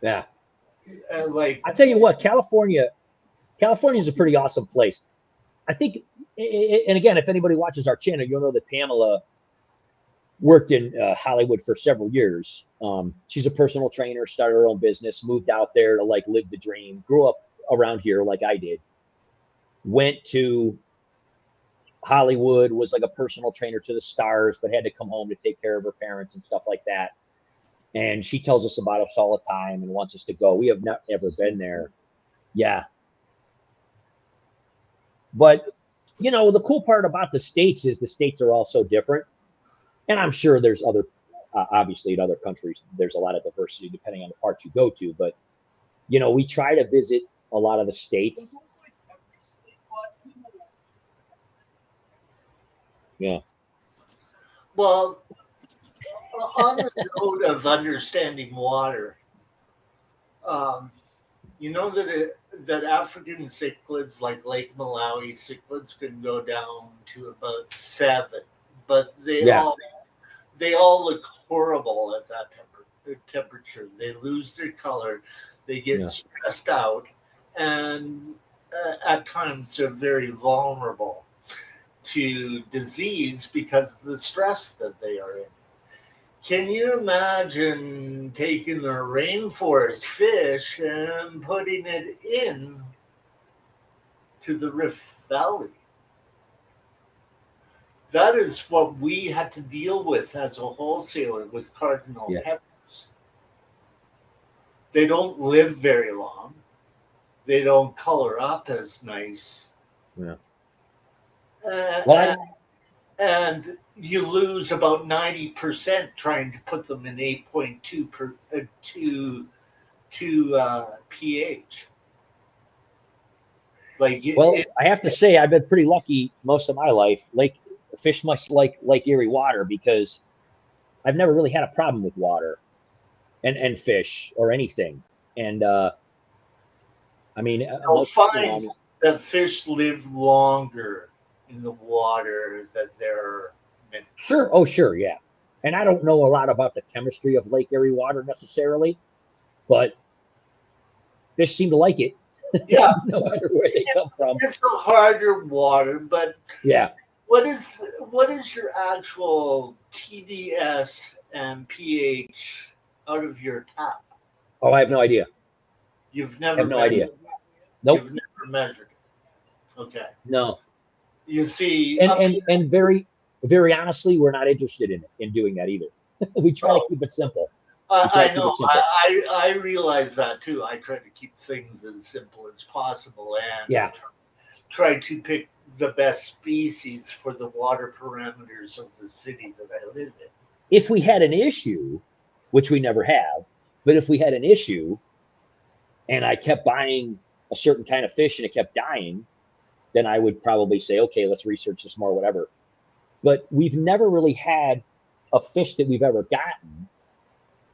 Yeah. Like, I tell you what, California is a pretty awesome place. I think, and again, if anybody watches our channel, you'll know that Pamela worked in Hollywood for several years. She's a personal trainer, started her own business, moved out there to like live the dream, grew up around here like I did, went to Hollywood, was like a personal trainer to the stars, but had to come home to take care of her parents and stuff like that. And she tells us about us all the time and wants us to go. We have not ever been there. Yeah. But, you know, the cool part about the States is the States are all so different. And I'm sure there's other, obviously in other countries, there's a lot of diversity depending on the part you go to. But, you know, we try to visit a lot of the States. Yeah. well, on the note of understanding water, you know that African cichlids like Lake Malawi cichlids can go down to about 7, but they all look horrible at that temperature. They lose their color, they get stressed out, and at times they're very vulnerable to disease because of the stress that they are in. Can you imagine taking the rainforest fish and putting it in to the Rift Valley? That is what we had to deal with as a wholesaler with cardinal peppers. They don't live very long. They don't color up as nice. Yeah. And you lose about 90% trying to put them in 8.2 pH. I have to say I've been pretty lucky most of my life. Fish much like Lake Erie water because I've never really had a problem with water and fish or anything. And I mean, you'll find that fish live longer in the water that they're meant. Sure. Oh, sure. Yeah. And I don't know a lot about the chemistry of Lake Erie water necessarily, but fish seem to like it. Yeah. No matter where they come from. It's a harder water, but yeah. What is your actual TDS and pH out of your tap? Oh, I have no idea. You've never I have no idea. It? Nope. You've never measured it. Okay. No. You see, and very, very honestly, we're not interested in doing that either. We try to keep it simple. I know. I realize that too. I try to keep things as simple as possible and try to pick the best species for the water parameters of the city that I live in. If we had an issue, which we never have, but if we had an issue and I kept buying a certain kind of fish and it kept dying, then I would probably say, okay, let's research this more, whatever. But we've never really had a fish that we've ever gotten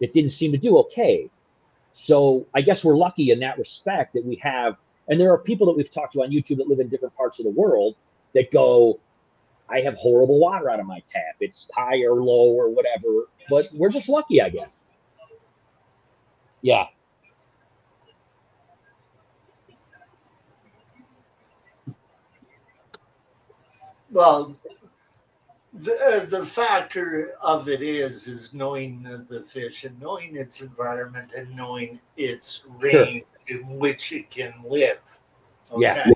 that didn't seem to do okay. So I guess we're lucky in that respect that we have, and there are people that we've talked to on YouTube that live in different parts of the world that go, I have horrible water out of my tap. It's high or low or whatever, but we're just lucky, I guess. Yeah. Well, the factor of it is knowing the fish and knowing its environment and knowing its range in which it can live. Okay? Yeah.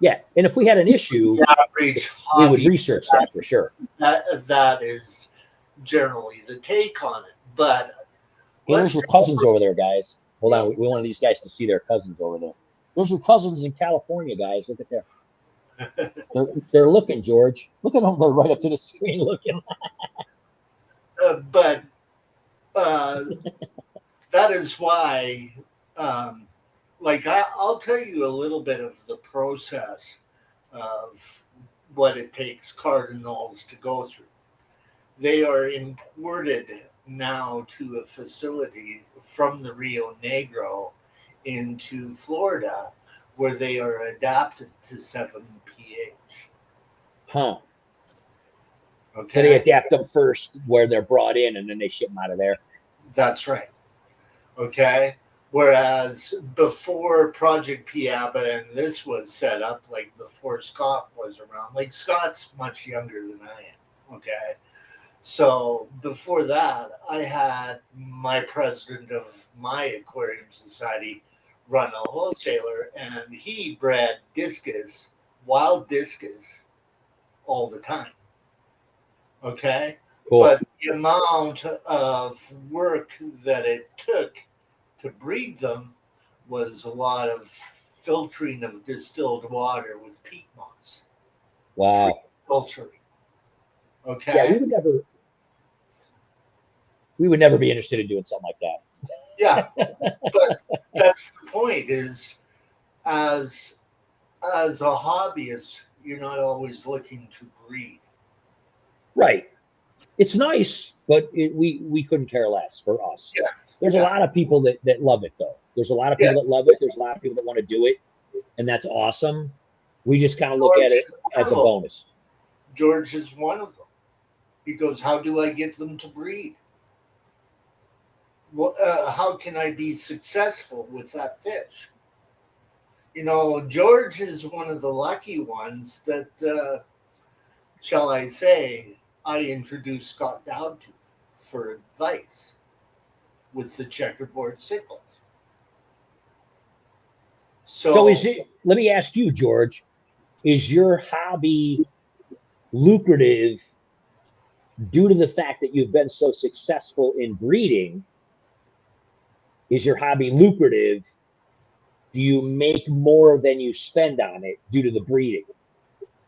Yeah. And if we had an issue, The average we would hobby, research that for sure. that is generally the take on it. But There's your cousins over there, guys. Hold on. We want these guys to see their cousins over there. Those are cousins in California, guys. Look at there. They're looking, George. Look at them. They're right up to the screen looking. But that is why, I'll tell you a little bit of the process of what it takes cardinals to go through. They are imported now to a facility from the Rio Negro into Florida where they are adapted to 7 pH. Huh. Okay. So they adapt them first where they're brought in and then they ship them out of there. That's right. Okay. Whereas before Project Piaba and this was set up, like before Scott was around, like Scott's much younger than I am. Okay. So before that, I had my president of my aquarium society run a wholesaler, and he bred discus, wild discus, all the time. Okay? Cool. But the amount of work that it took to breed them was a lot of filtering of distilled water with peat moss. Wow. Filtering. Okay? Yeah, we would never be interested in doing something like that. Yeah, but that's the point. Is as a hobbyist, you're not always looking to breed. Right. It's nice, but we couldn't care less for us. Yeah. There's a lot of people that love it, though. There's a lot of people that love it. There's a lot of people that want to do it, and that's awesome. We just kind of look at it as a bonus. George is one of them. He goes, how do I get them to breed? Well, how can I be successful with that fish? You know, George is one of the lucky ones that, shall I say, I introduced Scott Dowd to for advice with the checkerboard cichlids. So is it, let me ask you, George, is your hobby lucrative due to the fact that you've been so successful in breeding? Is your hobby lucrative? Do you make more than you spend on it due to the breeding?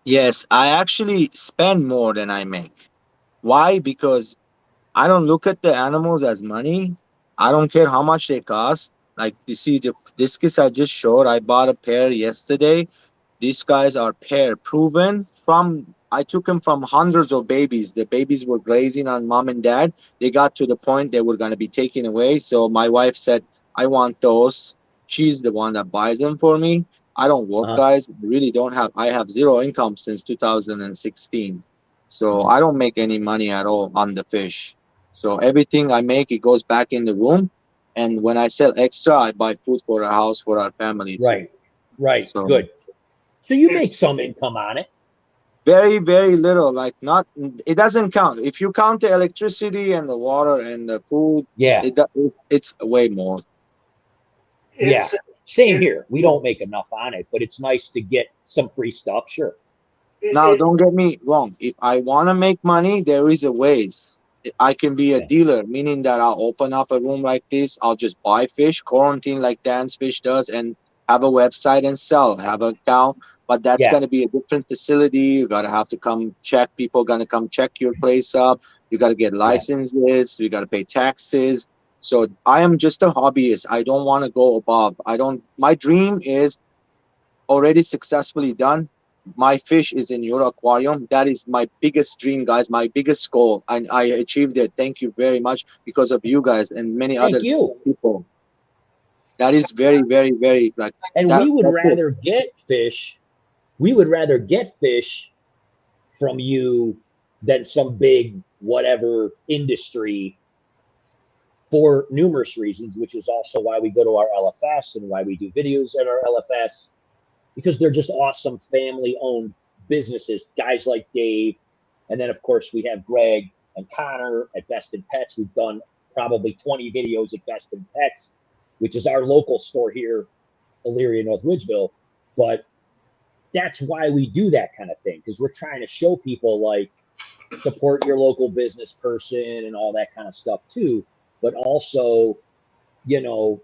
Yes, I actually spend more than I make. Why? Because I don't look at the animals as money. I don't care how much they cost. Like you see the discus I just showed, I bought a pair yesterday. These guys are pair proven from, I took them from hundreds of babies. The babies were grazing on mom and dad. They got to the point they were going to be taken away. So my wife said, I want those. She's the one that buys them for me. I don't work, guys. I really don't have, I have zero income since 2016. So I don't make any money at all on the fish. So everything I make, it goes back in the room. And when I sell extra, I buy food for our house, for our family. Right, too. right, So, good. So you make some income on it. very, very little. Like not, it doesn't count. If you count the electricity and the water and the food, Yeah, it's way more. yeah. Same here. We don't make enough on it, but it's nice to get some free stuff. Sure. Now, don't get me wrong. If I want to make money, there is a ways. I can be a dealer, meaning that I'll open up a room like this. I'll just buy fish, quarantine like Dan's Fish does, and have a website and sell, have an account, but that's Yeah, going to be a different facility. You got to have to come check. People going to come check your place up. You got to get yeah. licenses. You got to pay taxes. So I am just a hobbyist. I don't want to go above. I don't. My dream is already successfully done. My fish is in your aquarium. That is my biggest dream, guys. My biggest goal, and I achieved it. Thank you very much because of you guys and many Thank other you. people. That is very, very, very like And that. we would That's it. rather get fish. We would rather get fish from you than some big whatever industry for numerous reasons, which is also why we go to our LFS and why we do videos at our LFS, because they're just awesome family owned businesses. Guys like Dave. And then, of course, we have Greg and Connor at Best in Pets. We've done probably 20 videos at Best in Pets, which is our local store here, Elyria, North Ridgeville. But that's why we do that kind of thing, because we're trying to show people like support your local business person and all that kind of stuff too, but also,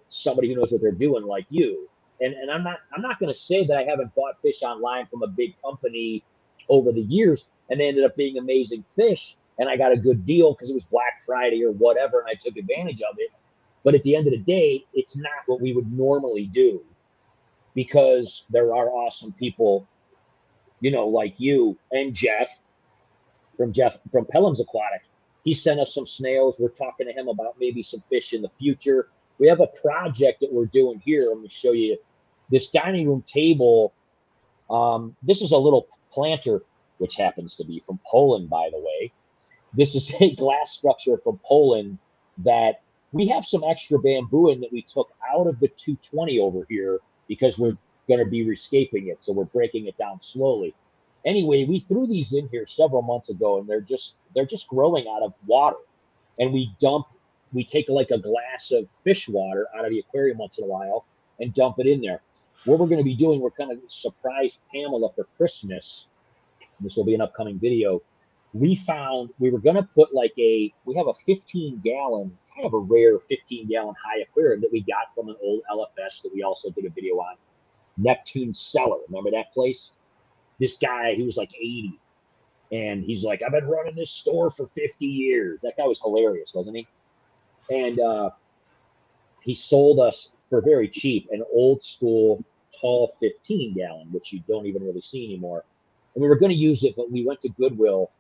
somebody who knows what they're doing like you. And I'm not going to say that I haven't bought fish online from a big company over the years and they ended up being amazing fish and I got a good deal because it was Black Friday or whatever and I took advantage of it. But at the end of the day, it's not what we would normally do because there are awesome people, like you and Jeff from Pelham's Aquatic. He sent us some snails. We're talking to him about maybe some fish in the future. We have a project that we're doing here. I'm going to show you this dining room table. This is a little planter, which happens to be from Poland, by the way. This is a glass structure from Poland that we have some extra bamboo in that we took out of the 220 over here because we're going to be rescaping it. So we're breaking it down slowly. Anyway, we threw these in here several months ago and they're just growing out of water. And we take like a glass of fish water out of the aquarium once in a while and dump it in there. What we're going to be doing, we're kind of surprise Pamela for Christmas. This will be an upcoming video. We were going to put we have a 15-gallon, kind of a rare 15-gallon high aquarium that we got from an old LFS that we also did a video on. Neptune Cellar. Remember that place? This guy, he was like 80. And he's like, I've been running this store for 50 years. That guy was hilarious, wasn't he? And he sold us for very cheap an old school tall 15-gallon, which you don't even really see anymore. And we were going to use it, but we went to Goodwill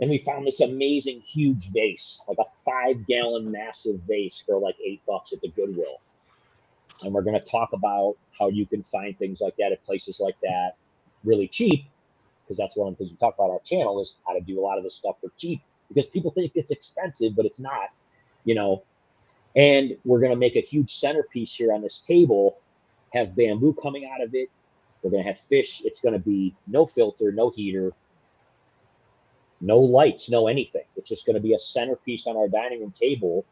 and we found this amazing huge vase, like a 5-gallon massive vase for like $8 at the Goodwill. And we're going to talk about how you can find things like that at places like that really cheap, because that's one of the things we talk about on our channel is how to do a lot of this stuff for cheap, because people think it's expensive, but it's not, And we're going to make a huge centerpiece here on this table, have bamboo coming out of it. We're going to have fish. It's going to be no filter, no heater, no lights, no anything. It's just going to be a centerpiece on our dining room table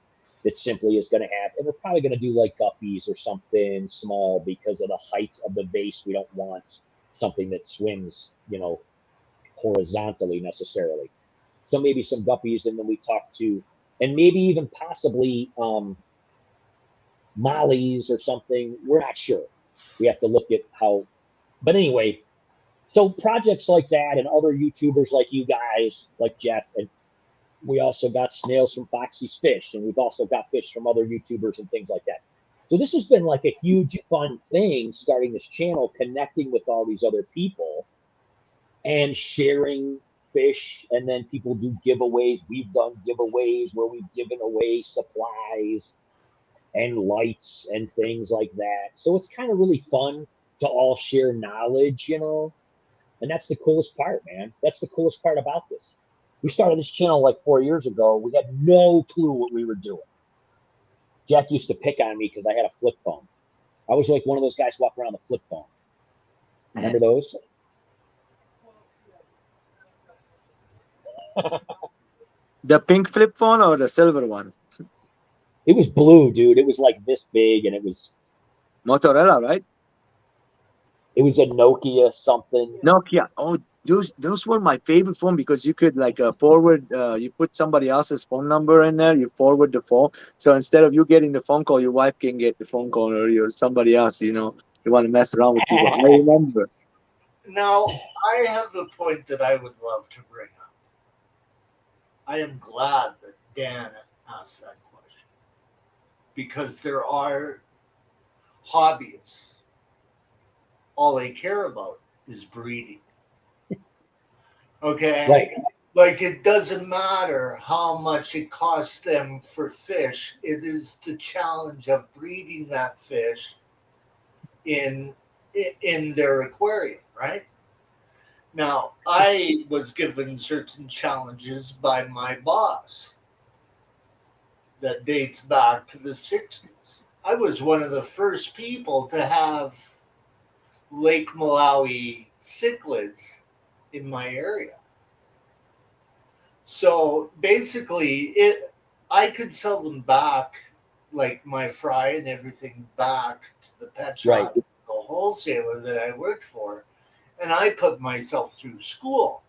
that simply is going to have, and we're probably going to do like guppies or something small because of the height of the vase. We don't want something that swims, horizontally necessarily. So maybe some guppies, and then we talk to, and maybe even possibly mollies or something. We're not sure. We have to look at how, but anyway, so projects like that and other YouTubers like you guys, like Jeff, and we also got snails from Foxy's Fish, and we've also got fish from other YouTubers and things like that. So this has been like a huge fun thing, starting this channel, connecting with all these other people and sharing fish. And then people do giveaways. We've done giveaways where we've given away supplies and lights and things like that. So it's kind of really fun to all share knowledge, and that's the coolest part, man. That's the coolest part about this. We started this channel like 4 years ago. We had no clue what we were doing. Jack used to pick on me because I had a flip phone. I was like one of those guys walking around with a flip phone. Remember those? The pink flip phone or the silver one? It was blue, dude. It was like this big, and it was Motorola, right? a Nokia something. Nokia. Oh, those were my favorite phone because you could like forward. You put somebody else's phone number in there. You forward the phone. So instead of you getting the phone call, your wife can get the phone call or somebody else. You want to mess around with people. I remember. Now, I have a point that I would love to bring up. I am glad that Dan asked that question because there are hobbyists. All they care about is breeding. Okay? Right. Like it doesn't matter how much it costs them for fish, it is the challenge of breeding that fish in in their aquarium, right? Now, I was given certain challenges by my boss that dates back to the 60s. I was one of the first people to have Lake Malawi cichlids in my area. So basically, I could sell them back, like my fry and everything, back to the pet Right. shop, the wholesaler that I worked for, and I put myself through school.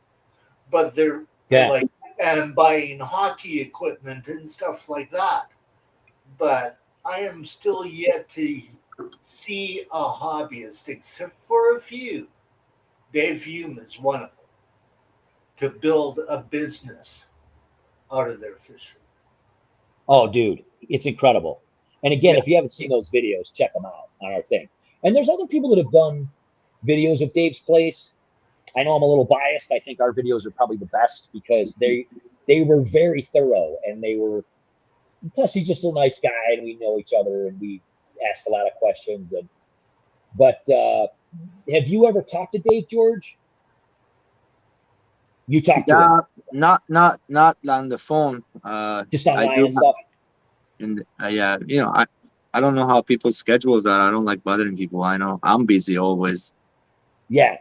But they're Yeah. like, and I'm buying hockey equipment and stuff like that. But I am still yet to see a hobbyist, except for a few. Dave Hume is one of them, to build a business out of their fishery. Oh, dude, it's incredible. And again, Yeah. if you haven't seen those videos, check them out on our thing. And there's other people that have done videos of Dave's place. I know I'm a little biased. I think our videos are probably the best because they were very thorough and they were. Plus, he's just a nice guy, and we know each other, and we asked a lot of questions. And but have you ever talked to Dave, George? You talked to him Yeah, not on the phone. just I online do and stuff. and yeah, I don't know how people's schedules are. I don't like bothering people. I know I'm busy always. Yeah.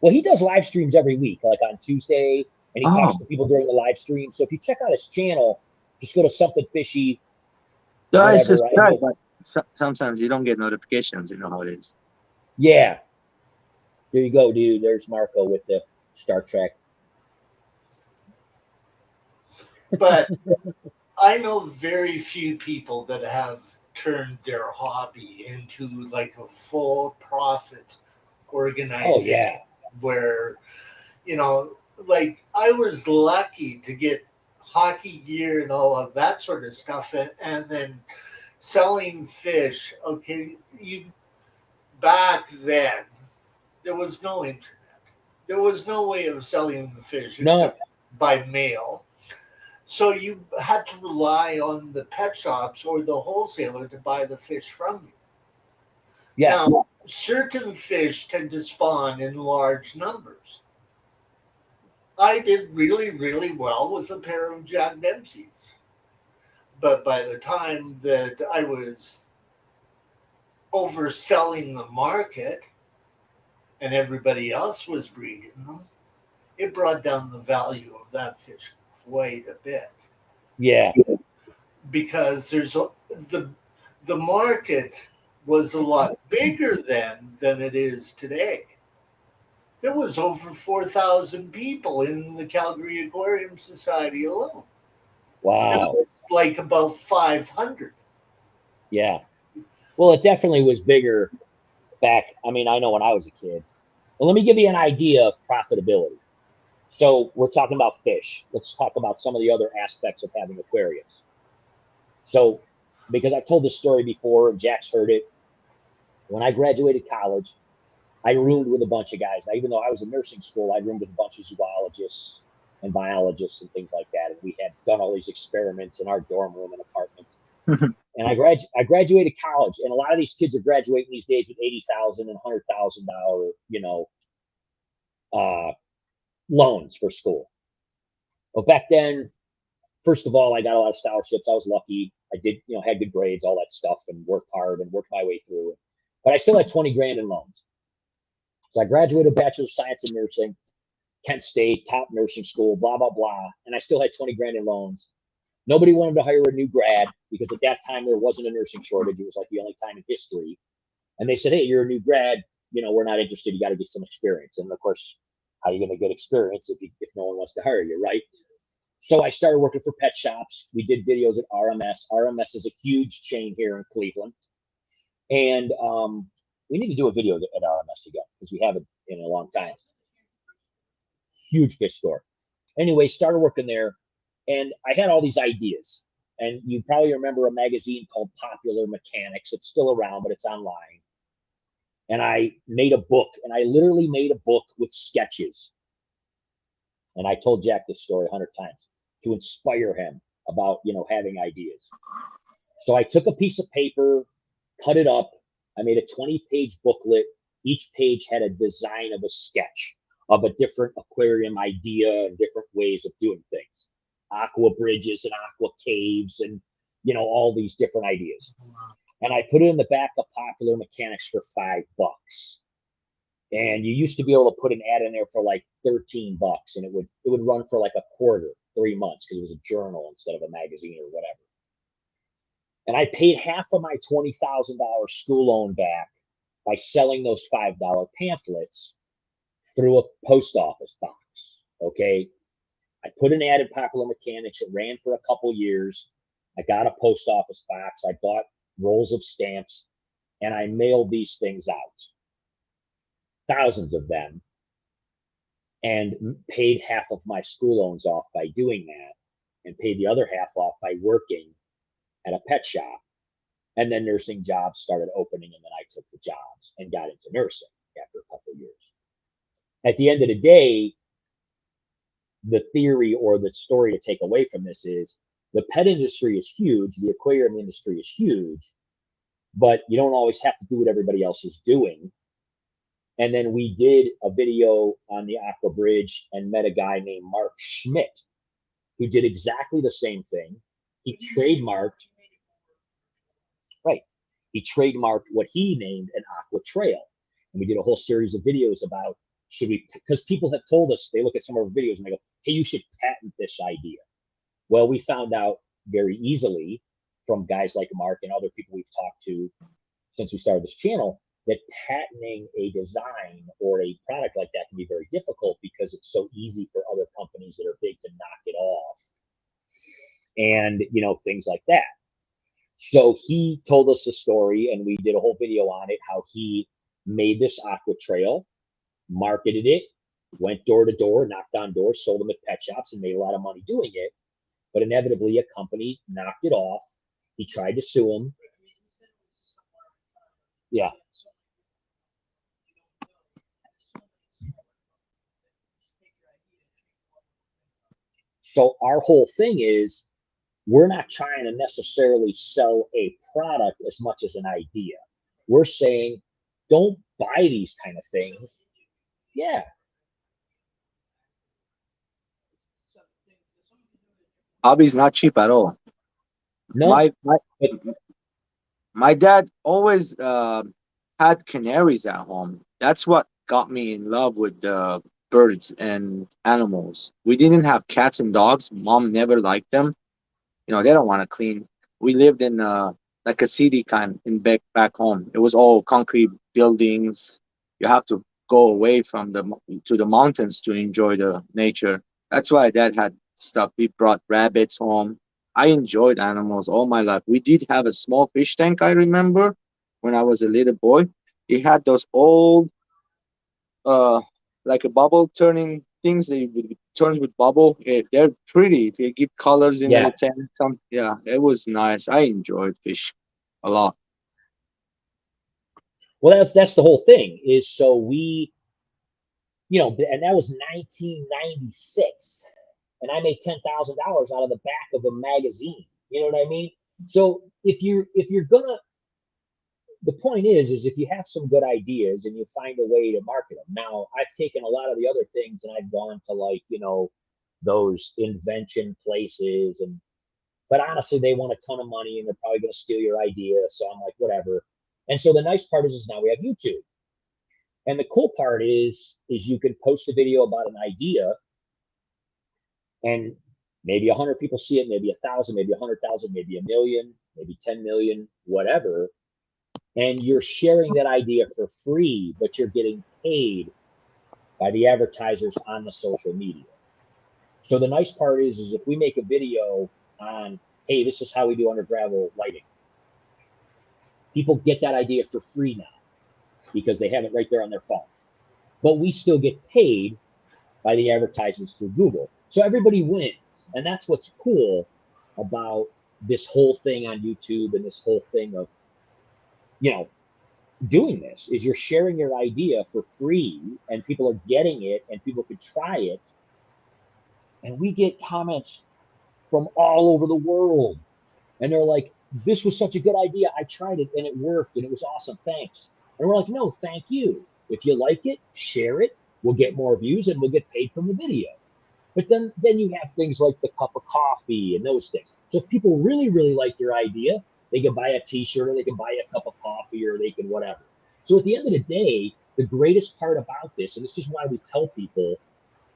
Well, he does live streams every week, like on Tuesday, and he talks Oh, to people during the live stream. So if you check out his channel, just go to something fishy, yeah, it's whatever. just I that, know. but sometimes you don't get notifications. You know how it is. Yeah, there you go, dude. There's Marco with the Star Trek. But I know very few people that have turned their hobby into like a full profit Oh organization yeah, where, like I was lucky to get hockey gear and all of that sort of stuff, and then selling fish. Okay, you back then there was no internet. There was no way of selling the fish no, except by mail. So you had to rely on the pet shops or the wholesaler to buy the fish from you. yeah, Now, certain fish tend to spawn in large numbers. I did really, really well with a pair of Jack Dempsey's. But by the time that I was overselling the market and everybody else was breeding them, it brought down the value of that fish quite a bit yeah. because the the market was a lot bigger then than it is today. There was over 4,000 people in the Calgary Aquarium Society alone. Now Wow. it's like about 500. Yeah. Well, it definitely was bigger back. I mean, I know when I was a kid. Well, let me give you an idea of profitability. So we're talking about fish. Let's talk about some of the other aspects of having aquariums. So, because I've told this story before, and Jack's heard it. When I graduated college, I roomed with a bunch of guys. Now, even though I was in nursing school, I roomed with a bunch of zoologists and biologists and things like that. And we had done all these experiments in our dorm room and apartment. And I graduated college, and a lot of these kids are graduating these days with $80,000 and $100,000, uh, loans for school. But back then, first of all, I got a lot of scholarships. I was lucky. I did, had good grades, all that stuff, and worked hard and worked my way through it. But I still had 20 grand in loans. So I graduated Bachelor of Science in Nursing, Kent State, top nursing school, blah, blah, blah. And I still had 20 grand in loans. Nobody wanted to hire a new grad because at that time there wasn't a nursing shortage. It was like the only time in history. And they said, hey, you're a new grad. We're not interested. You got to get some experience. And of course, how are you going to get experience if no one wants to hire you, right? So I started working for pet shops. We did videos at RMS. RMS is a huge chain here in Cleveland. And we need to do a video at RMS together because we haven't in a long time. Huge fish store. Anyway, started working there, and I had all these ideas. And you probably remember a magazine called Popular Mechanics. It's still around, but it's online. And I made a book, and I literally made a book with sketches. And I told Jack this story 100 times to inspire him about, you know, having ideas. So I took a piece of paper, cut it up. I made a 20-page booklet. Each page had a design of a sketch of a different aquarium idea and different ways of doing things. Aqua bridges and aqua caves and, you know, all these different ideas. And I put it in the back of Popular Mechanics for $5. And you used to be able to put an ad in there for like $13, and it would run for like a quarter, 3 months, because it was a journal instead of a magazine or whatever. And I paid half of my $20,000 school loan back by selling those $5 pamphlets through a post office box. Okay. I put an ad in Popular Mechanics. It ran for a couple years. I got a post office box. I bought rolls of stamps, and I mailed these things out, thousands of them, and paid half of my school loans off by doing that, and paid the other half off by working at a pet shop. And then nursing jobs started opening, and then I took the jobs and got into nursing after a couple of years. At the end of the day, the theory or the story to take away from this is the pet industry is huge, the aquarium industry is huge, but you don't always have to do what everybody else is doing. And then we did a video on the Aqua Bridge and met a guy named Mark Schmidt who did exactly the same thing. He trademarked, right? He trademarked what he named an Aqua Trail. And we did a whole series of videos about, should we, because people have told us, they look at some of our videos and they go, hey, you should patent this idea. Well, we found out very easily from guys like Mark and other people we've talked to since we started this channel that patenting a design or a product like that can be very difficult because it's so easy for other companies that are big to knock it off and, you know, things like that. So he told us the story, and we did a whole video on it, how he made this Aqua Trail, marketed it, went door to door, knocked on doors, sold them at pet shops, and made a lot of money doing it. But inevitably, a company knocked it off. He tried to sue him. Yeah. So our whole thing is, we're not trying to necessarily sell a product as much as an idea. We're saying, don't buy these kind of things. Yeah. Hobby's not cheap at all. No. My dad always had canaries at home. That's what got me in love with birds and animals. We didn't have cats and dogs. Mom never liked them. You know, they don't want to clean. We lived in like a city kind in back home. It was all concrete buildings. You have to go away from the mountains to enjoy the nature. That's why Dad had stuff. He brought rabbits home. I enjoyed animals all my life. We did have a small fish tank, I remember, when I was a little boy. He had those old, like a bubble turning things. They turns with bubble. They're pretty. They give colors in the tank. Yeah, it was nice. I enjoyed fish a lot. Well, that's the whole thing is, so we, you know, and that was 1996. And I made $10,000 out of the back of a magazine. You know what I mean? So if you're gonna, the point is if you have some good ideas and you find a way to market them. Now, I've taken a lot of the other things and I've gone to, like, you know, those invention places, but honestly, they want a ton of money and they're probably gonna steal your idea. So I'm like, whatever. And so the nice part is now we have YouTube. And the cool part is you can post a video about an idea, and maybe 100 people see it, maybe 1,000, maybe 100,000, maybe 1 million, maybe 10 million, whatever. And you're sharing that idea for free, but you're getting paid by the advertisers on the social media. So the nice part is if we make a video on, hey, this is how we do under gravel lighting, people get that idea for free now. because they have it right there on their phone. But we still get paid by the advertisements through Google. So everybody wins. And that's what's cool about this whole thing on YouTube and this whole thing of, you know, doing this is you're sharing your idea for free and people are getting it and people could try it. And we get comments from all over the world. And they're like, this was such a good idea. I tried it and it worked and it was awesome. Thanks. And we're like, no, thank you. If you like it, share it. We'll get more views and we'll get paid from the video. But then you have things like the cup of coffee and those things. So if people really, really like your idea, they can buy a t-shirt or they can buy a cup of coffee or they can whatever. So at the end of the day, the greatest part about this, and this is why we tell people,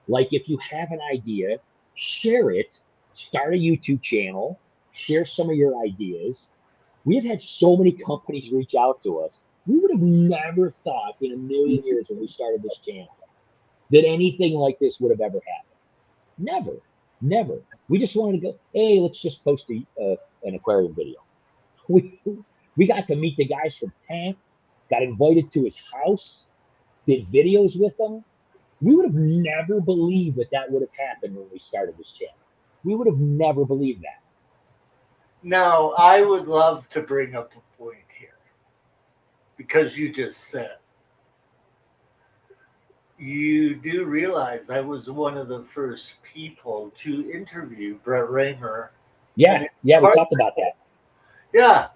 like if you have an idea, share it, start a YouTube channel, share some of your ideas. We have had so many companies reach out to us. We would have never thought in a million years when we started this channel that anything like this would have ever happened. Never, never. We just wanted to go, hey, let's just post an aquarium video. We got to meet the guys from Tank, got invited to his house, did videos with them. We would have never believed that would have happened when we started this channel. We would have never believed that. Now, I would love to bring up a point here because you just said, you do realize I was one of the first people to interview Brett Raymer. Yeah, we talked about that. Yeah.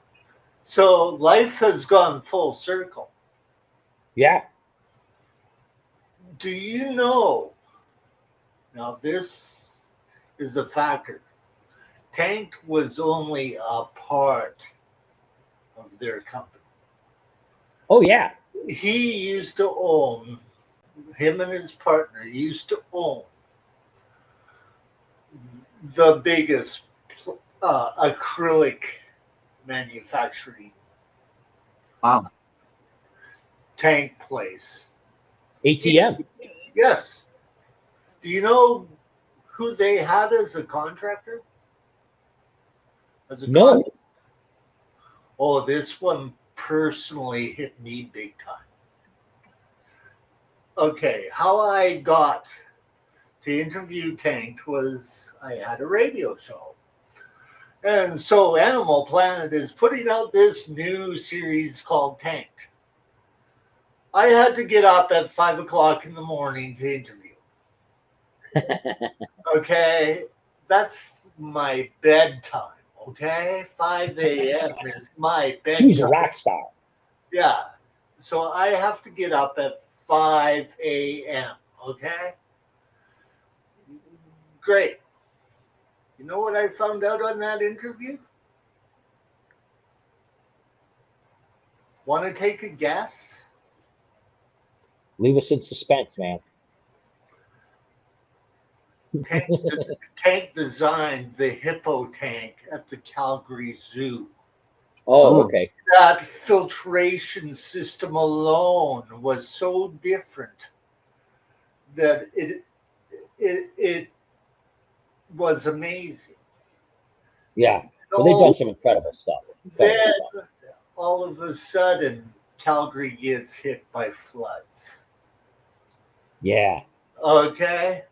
So life has gone full circle. Yeah. Do you know? Now, this is a factor. Tank was only a part of their company. Oh, yeah. He used to own, him and his partner used to own the biggest acrylic manufacturing tank place. ATM. Yes. Do you know who they had as a contractor? No. Oh, this one personally hit me big time. Okay, how I got to interview Tank was I had a radio show. And so Animal Planet is putting out this new series called Tanked. I had to get up at 5 o'clock in the morning to interview. Okay, that's my bedtime. Okay, 5 a.m. is my bedtime. He's a rock star. Yeah, so I have to get up at 5 a.m. Okay, great. You know what I found out on that interview? Want to take a guess? Leave us in suspense, man. Tank designed the hippo tank at the Calgary Zoo. Oh, okay. That filtration system alone was so different that it was amazing. Yeah. Well, they've done some incredible stuff. Then all of a sudden, Calgary gets hit by floods. Yeah. Okay.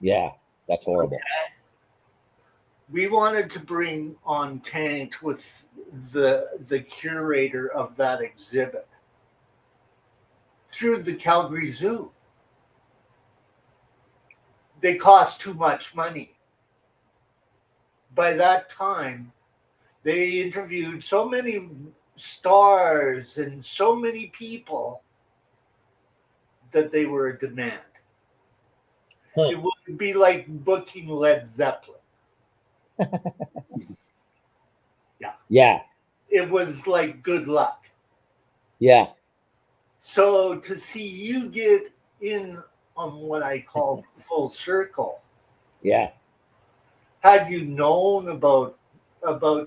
Yeah. That's horrible. Okay. We wanted to bring on Tank with the curator of that exhibit through the Calgary Zoo. They cost too much money. By that time, they interviewed so many stars and so many people that they were a demand. Huh. It would be like booking Led Zeppelin. Yeah. Yeah. It was like good luck. Yeah. So to see you get in on what I call full circle. Yeah. Had you known about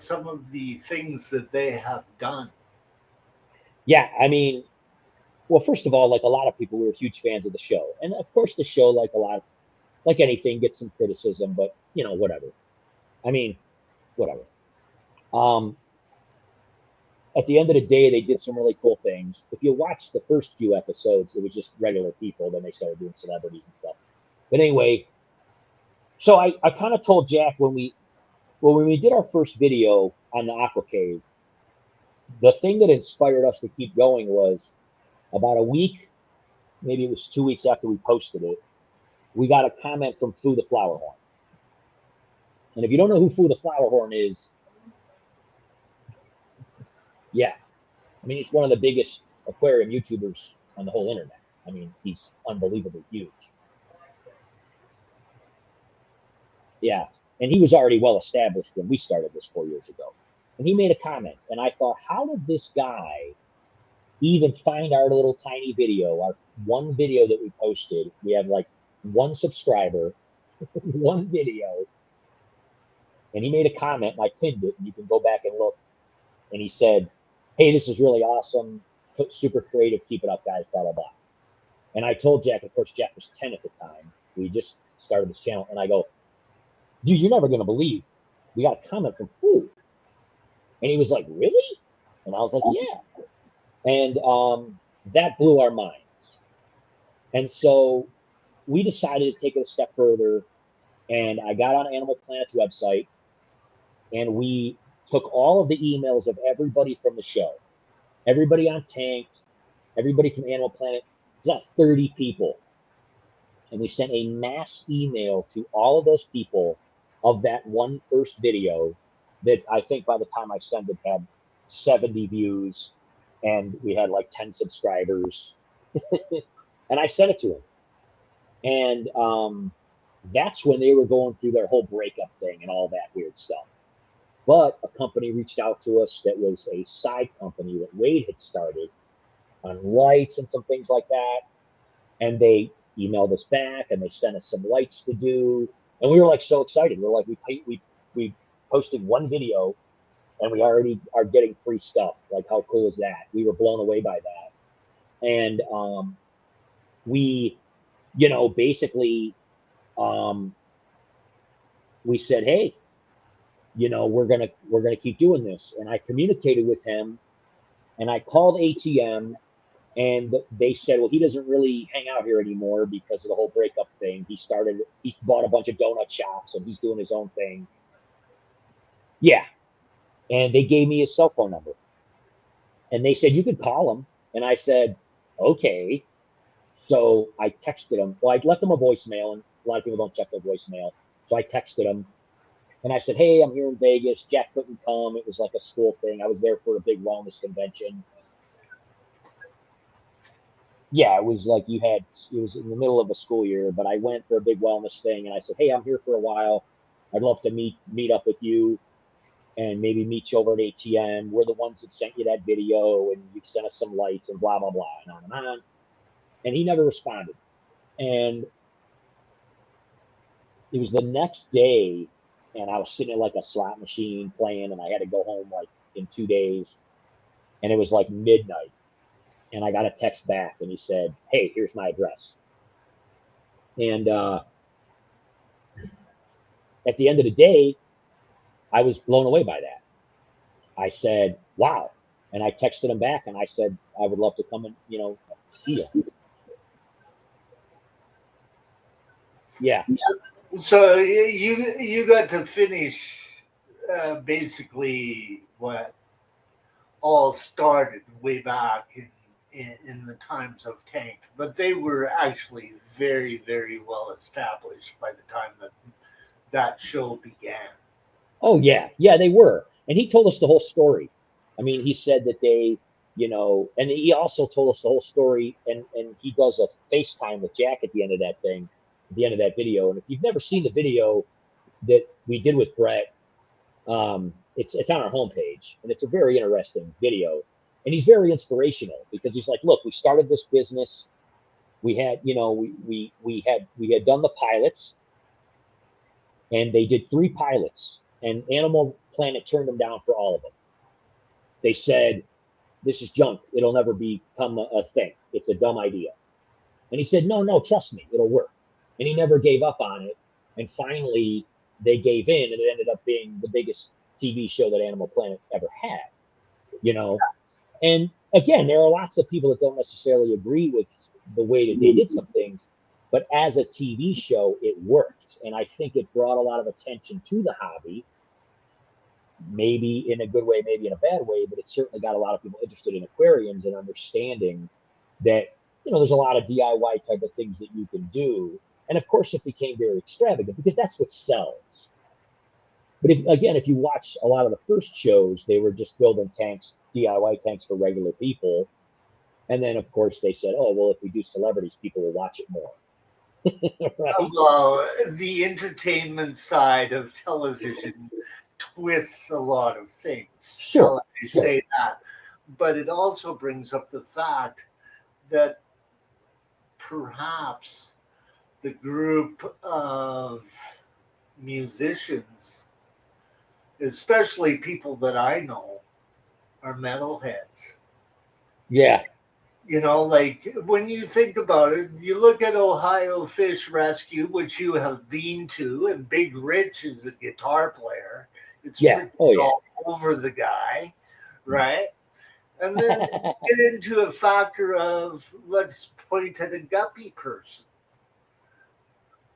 some of the things that they have done? Yeah. I mean, well, first of all, like a lot of people, we were huge fans of the show. And of course, the show, like anything, gets some criticism, but you know, whatever. I mean, whatever. at the end of the day, they did some really cool things. If you watch the first few episodes, it was just regular people. Then they started doing celebrities and stuff. But anyway, so I kind of told Jack when we did our first video on the Aqua Cave, the thing that inspired us to keep going was about a week, maybe it was 2 weeks after we posted it, we got a comment from Foo the Flowerhorn. And if you don't know who Foo the Flowerhorn is, yeah, I mean, he's one of the biggest aquarium YouTubers on the whole internet. I mean, he's unbelievably huge. Yeah, and he was already well established when we started this 4 years ago. And he made a comment, and I thought, how did this guy even find our little tiny video, our one video that we posted? We have like one subscriber, one video, and he made a comment, and I pinned it, and you can go back and look. And he said, hey, this is really awesome, super creative, keep it up, guys, blah, blah, blah. And I told Jack, of course, Jack was 10 at the time. We just started this channel, and I go, dude, you're never going to believe we got a comment from Foo. And he was like, really? And I was like, yeah. And that blew our minds. And so we decided to take it a step further. And I got on Animal Planet's website, and we took all of the emails of everybody from the show, everybody on Tanked, everybody from Animal Planet, about 30 people. And we sent a mass email to all of those people of that one first video that I think by the time I sent it had 70 views, and we had like 10 subscribers. And I sent it to him. And that's when they were going through their whole breakup thing and all that weird stuff. But a company reached out to us that was a side company that Wade had started on lights and some things like that. And they emailed us back, and they sent us some lights to do. And we were like so excited. We're like, we posted one video, and we already are getting free stuff. Like, how cool is that? We were blown away by that. And we, basically, we said, hey, we're gonna keep doing this. And I communicated with him, and I called ATM, and they said, well, he doesn't really hang out here anymore because of the whole breakup thing. He's bought a bunch of donut shops, and he's doing his own thing. Yeah. And they gave me his cell phone number, and they said, you could call him. And I said, okay. So I texted him. Well, I left him a voicemail, and a lot of people don't check their voicemail. So I texted him, and I said, hey, I'm here in Vegas. Jack couldn't come. It was like a school thing. I was there for a big wellness convention. Yeah, it was like it was in the middle of a school year, but I went for a big wellness thing, and I said, hey, I'm here for a while. I'd love to meet up with you and maybe meet you over at ATM. We're the ones that sent you that video, and you sent us some lights and blah, blah, blah, and on and on. And he never responded. And it was the next day, and I was sitting at like a slot machine playing, and I had to go home like in 2 days. And it was like midnight. And I got a text back, and he said, hey, here's my address. And at the end of the day, I was blown away by that. I said, wow. And I texted him back, and I said, I would love to come and, see you. Yeah. So you got to finish basically what all started way back in the times of Tank, but they were actually very, very well established by the time that show began. Oh, yeah. Yeah, they were. And he told us the whole story. I mean, he said that they, and he also told us the whole story, and he does a FaceTime with Jack at the end of that thing, at the end of that video. And if you've never seen the video that we did with Brett, it's on our homepage, and it's a very interesting video. And he's very inspirational because he's like, look, we started this business. We had, we had done the pilots, and they did 3 pilots, and Animal Planet turned them down for all of them. They said, this is junk. It'll never become a thing. It's a dumb idea. And he said, no, trust me, it'll work. And he never gave up on it. And finally, they gave in, and it ended up being the biggest TV show that Animal Planet ever had. you know. And again, there are lots of people that don't necessarily agree with the way that they did some things, but as a TV show, it worked. And I think it brought a lot of attention to the hobby, maybe in a good way, maybe in a bad way, but it certainly got a lot of people interested in aquariums and understanding that, there's a lot of DIY type of things that you can do. And of course, it became very extravagant because that's what sells. But if you watch a lot of the first shows, they were just building tanks, DIY tanks for regular people. And then, of course, they said, oh, well, if we do celebrities, people will watch it more. Right? Well, the entertainment side of television twists a lot of things. Sure. I say that. But it also brings up the fact that perhaps the group of musicians, especially people that I know, are metalheads. Yeah. Like when you think about it, you look at Ohio Fish Rescue, which you have been to, and Big Rich is a guitar player. It's all over the guy, right? And then get into a factor of, let's point at a guppy person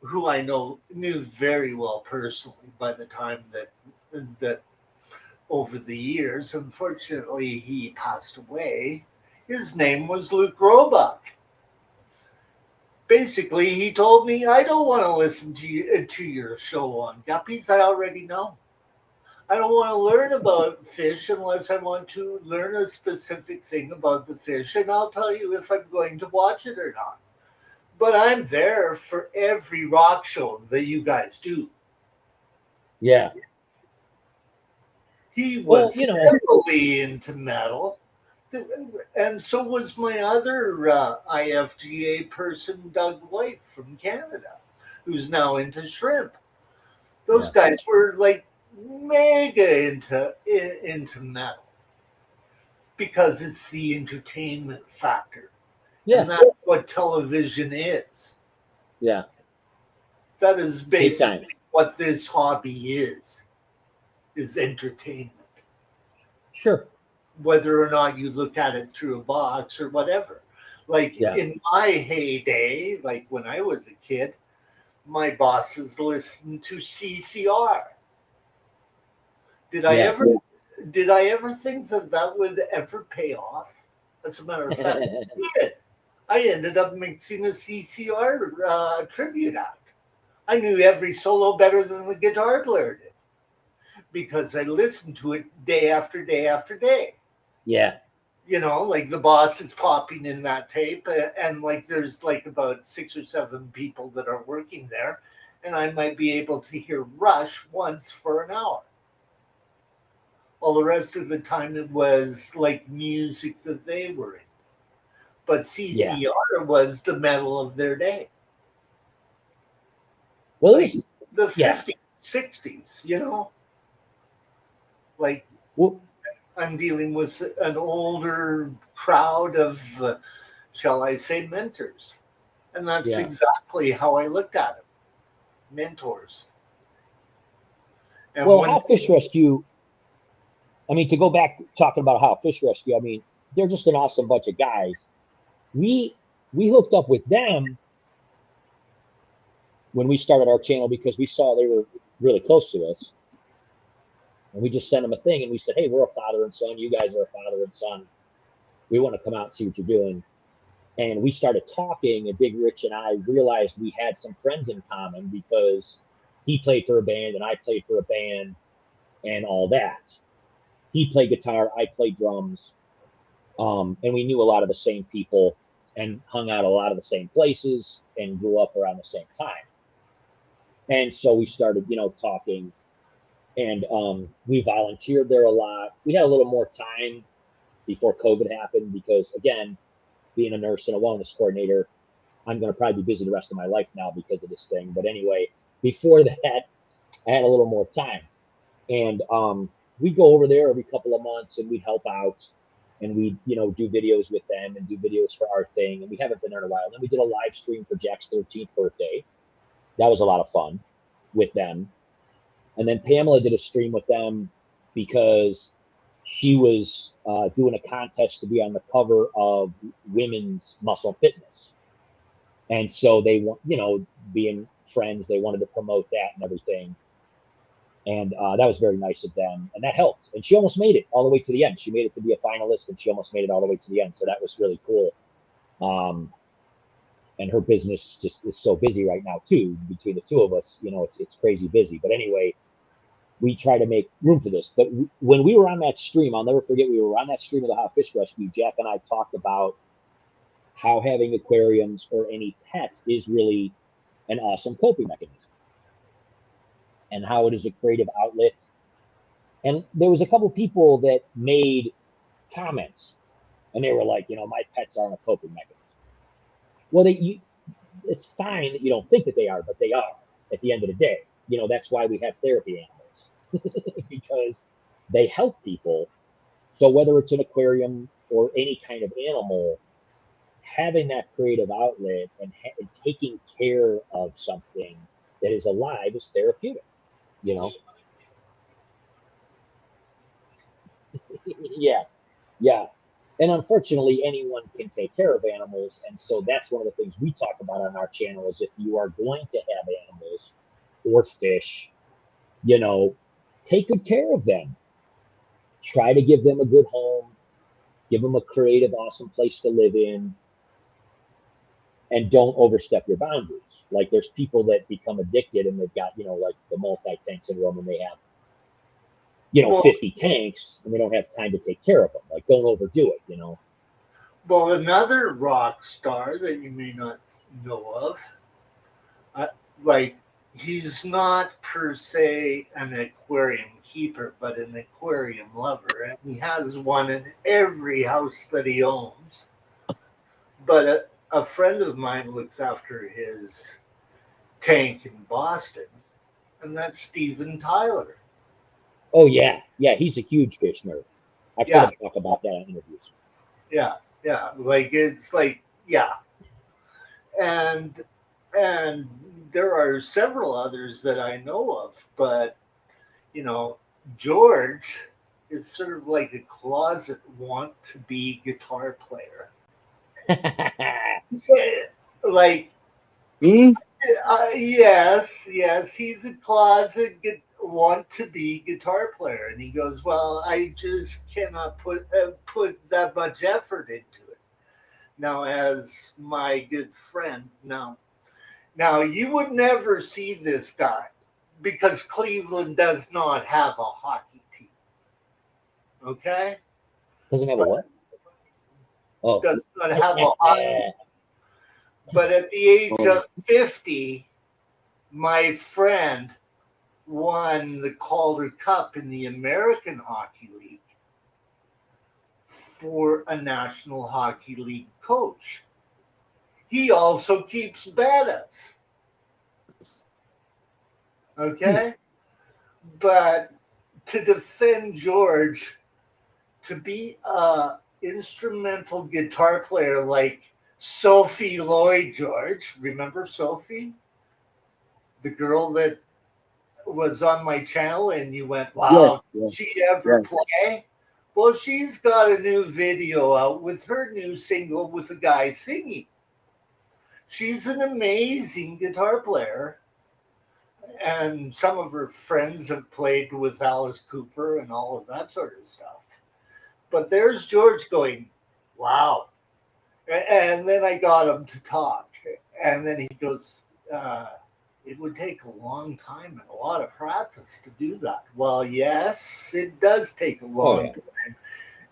who I knew very well personally by the time that over the years, unfortunately, he passed away. His name was Luke Roebuck. Basically, he told me, I don't want to listen to your show on guppies. I already know. I don't want to learn about fish unless I want to learn a specific thing about the fish, and I'll tell you if I'm going to watch it or not. But I'm there for every rock show that you guys do. Yeah. He was heavily into metal. And so was my other IFGA person, Doug White from Canada, who's now into shrimp. Those guys were like mega into metal because it's the entertainment factor. Yeah. And that's what television is. Yeah. That is basically what this hobby is entertainment. Sure. Whether or not you look at it through a box or whatever. Like in my heyday, like when I was a kid, my bosses listened to CCR. Did I ever think that would ever pay off? As a matter of fact, it did. I ended up mixing a CCR tribute act. I knew every solo better than the guitar player did because I listened to it day after day after day. Yeah. Like the boss is popping in that tape, and like there's like about 6 or 7 people that are working there, and I might be able to hear Rush once for an hour. All the rest of the time it was like music that they were in. But CCR was the metal of their day. Well, like the 50s, 60s, like I'm dealing with an older crowd of, shall I say, mentors. And that's exactly how I looked at it. Mentors. And How Fish Rescue, to go back talking about How Fish Rescue, they're just an awesome bunch of guys. We hooked up with them when we started our channel because we saw they were really close to us. And we just sent them a thing and we said, hey, we're a father and son. You guys are a father and son. We want to come out and see what you're doing. And we started talking, and Big Rich and I realized we had some friends in common because he played for a band and I played for a band and all that. He played guitar, I played drums. And we knew a lot of the same people and hung out a lot of the same places and grew up around the same time. And so we started, talking. And we volunteered there a lot. We had a little more time before COVID happened because, again, being a nurse and a wellness coordinator, I'm going to probably be busy the rest of my life now because of this thing. But anyway, before that, I had a little more time. And we'd go over there every couple of months and we'd help out. And we'd, do videos with them and do videos for our thing. And we haven't been there in a while. And then we did a live stream for Jack's 13th birthday. That was a lot of fun with them. And then Pamela did a stream with them because she was doing a contest to be on the cover of Women's Muscle Fitness. And so they want, you know, being friends, they wanted to promote that and everything. And that was very nice of them. And that helped. And she almost made it all the way to the end. She made it to be a finalist, and she almost made it all the way to the end. So that was really cool. And her business just is so busy right now, too. Between the two of us, you know, it's crazy busy. But anyway, we try to make room for this. But when we were on that stream, I'll never forget, we were on that stream of the Hot Fish Rescue. Jack and I talked about how having aquariums or any pet is really an awesome coping mechanism, and how it is a creative outlet. And there was a couple people that made comments, and they were like, you know, my pets aren't a coping mechanism. Well, it's fine that you don't think that they are, but they are at the end of the day. You know, that's why we have therapy animals, because they help people. So whether it's an aquarium or any kind of animal, having that creative outlet and taking care of something that is alive is therapeutic, you know? Yeah, yeah. And unfortunately, anyone can take care of animals. And so that's one of the things we talk about on our channel is if you are going to have animals or fish, you know, take good care of them. Try to give them a good home, give them a creative, awesome place to live in, and don't overstep your boundaries. Like there's people that become addicted and they've got, you know, like the multi-tank syndrome, and they have, you know, Well, 50 tanks and they don't have time to take care of them. Like don't overdo it, you know? well, another rock star that you may not know of, like he's not per se an aquarium keeper, but an aquarium lover, and he has one in every house that he owns. But a friend of mine looks after his tank in Boston, and that's Steven Tyler. Oh yeah. Yeah. He's a huge fish nerd. I've heard Yeah, him talk about that in interviews. yeah, yeah. Like it's like yeah, and and there are several others that I know of, but you know, George is sort of like a closet want to be guitar player. Like, Me? yes, yes, he's a closet want to be guitar player, and he goes, "Well, I just cannot put that much effort into it." Now, as my good friend, now you would never see this guy because Cleveland does not have a hockey team. Okay, Doesn't have a what? Oh. does not have a hockey. But at the age of 50, my friend won the Calder Cup in the American Hockey League for a National Hockey League coach. He also keeps bettas. Okay? But to defend George, to be a instrumental guitar player like Sophie Lloyd George, remember Sophie? The girl that was on my channel and you went, wow, did she ever play? Well, she's got a new video out with her new single with a guy singing. She's an amazing guitar player. And some of her friends have played with Alice Cooper and all of that sort of stuff. But there's George going, wow. And then I got him to talk. And then he goes, it would take a long time and a lot of practice to do that. Well, yes, it does take a long time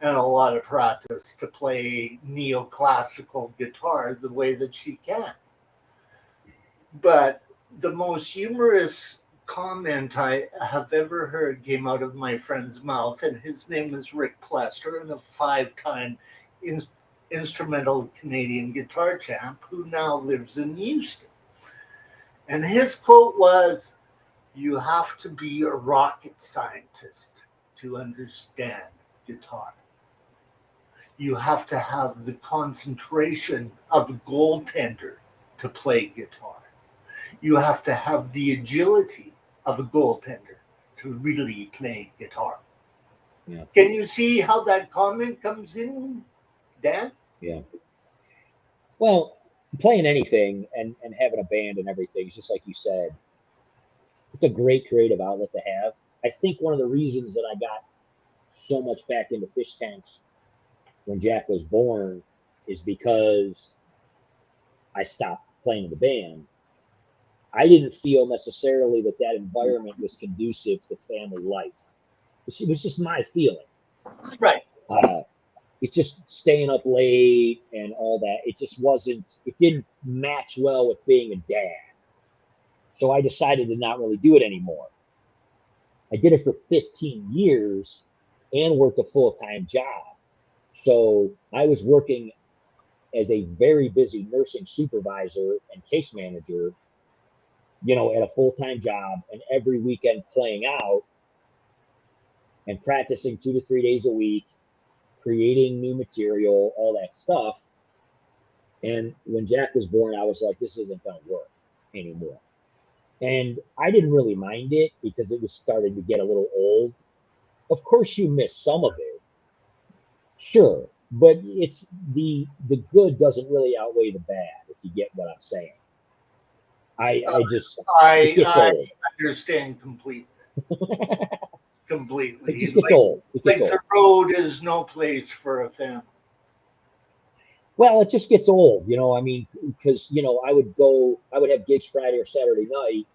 and a lot of practice to play neoclassical guitar the way that she can. But the most humorous comment I have ever heard came out of my friend's mouth, and his name is Rick Plester, and a 5-time instrumental Canadian guitar champ who now lives in Houston. And his quote was, "You have to be a rocket scientist to understand guitar. You have to have the concentration of a goaltender to play guitar. You have to have the agility of a goaltender to really play guitar." Yeah. Can you see how that comment comes in, Dan? Yeah. Well, playing anything and having a band and everything is just like you said. It's a great creative outlet to have. I think one of the reasons that I got so much back into fish tanks when Jack was born is because I stopped playing in the band. I didn't feel necessarily that that environment was conducive to family life. It was just my feeling. Right. It's just staying up late and all that. It just wasn't, it didn't match well with being a dad. So I decided to not really do it anymore. I did it for 15 years and worked a full-time job. So I was working as a very busy nursing supervisor and case manager, at a full-time job, and every weekend playing out and practicing 2 to 3 days a week, creating new material, all that stuff. And when Jack was born, I was like, this isn't going to work anymore. And I didn't really mind it because it was starting to get a little old. Of course, you miss some of it, sure, but it's the good doesn't really outweigh the bad, if you get what I'm saying. I just it gets I old. understand completely. Completely. It just gets old. It gets old. The road is no place for a family. Well, it just gets old, I mean, because I would have gigs Friday or Saturday night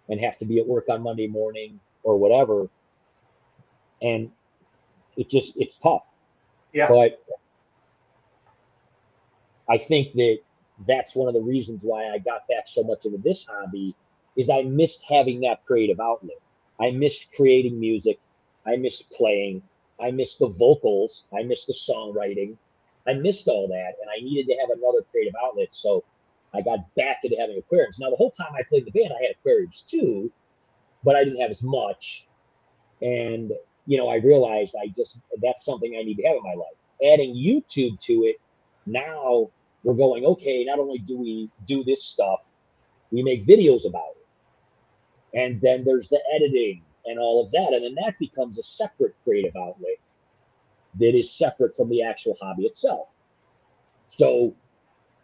and have to be at work on Monday morning or whatever, and it's tough. Yeah. But I think that that's one of the reasons why I got back so much into this hobby is I missed having that creative outlet. I missed creating music. I missed playing. I missed the vocals. I missed the songwriting. I missed all that, and I needed to have another creative outlet. So I got back into having aquariums. Now, the whole time I played the band, I had aquariums too, but I didn't have as much. And, I realized that's something I need to have in my life. Adding YouTube to it, now we're going, okay, not only do we do this stuff, we make videos about it. And then there's the editing and all of that. And then that becomes a separate creative outlet that is separate from the actual hobby itself. So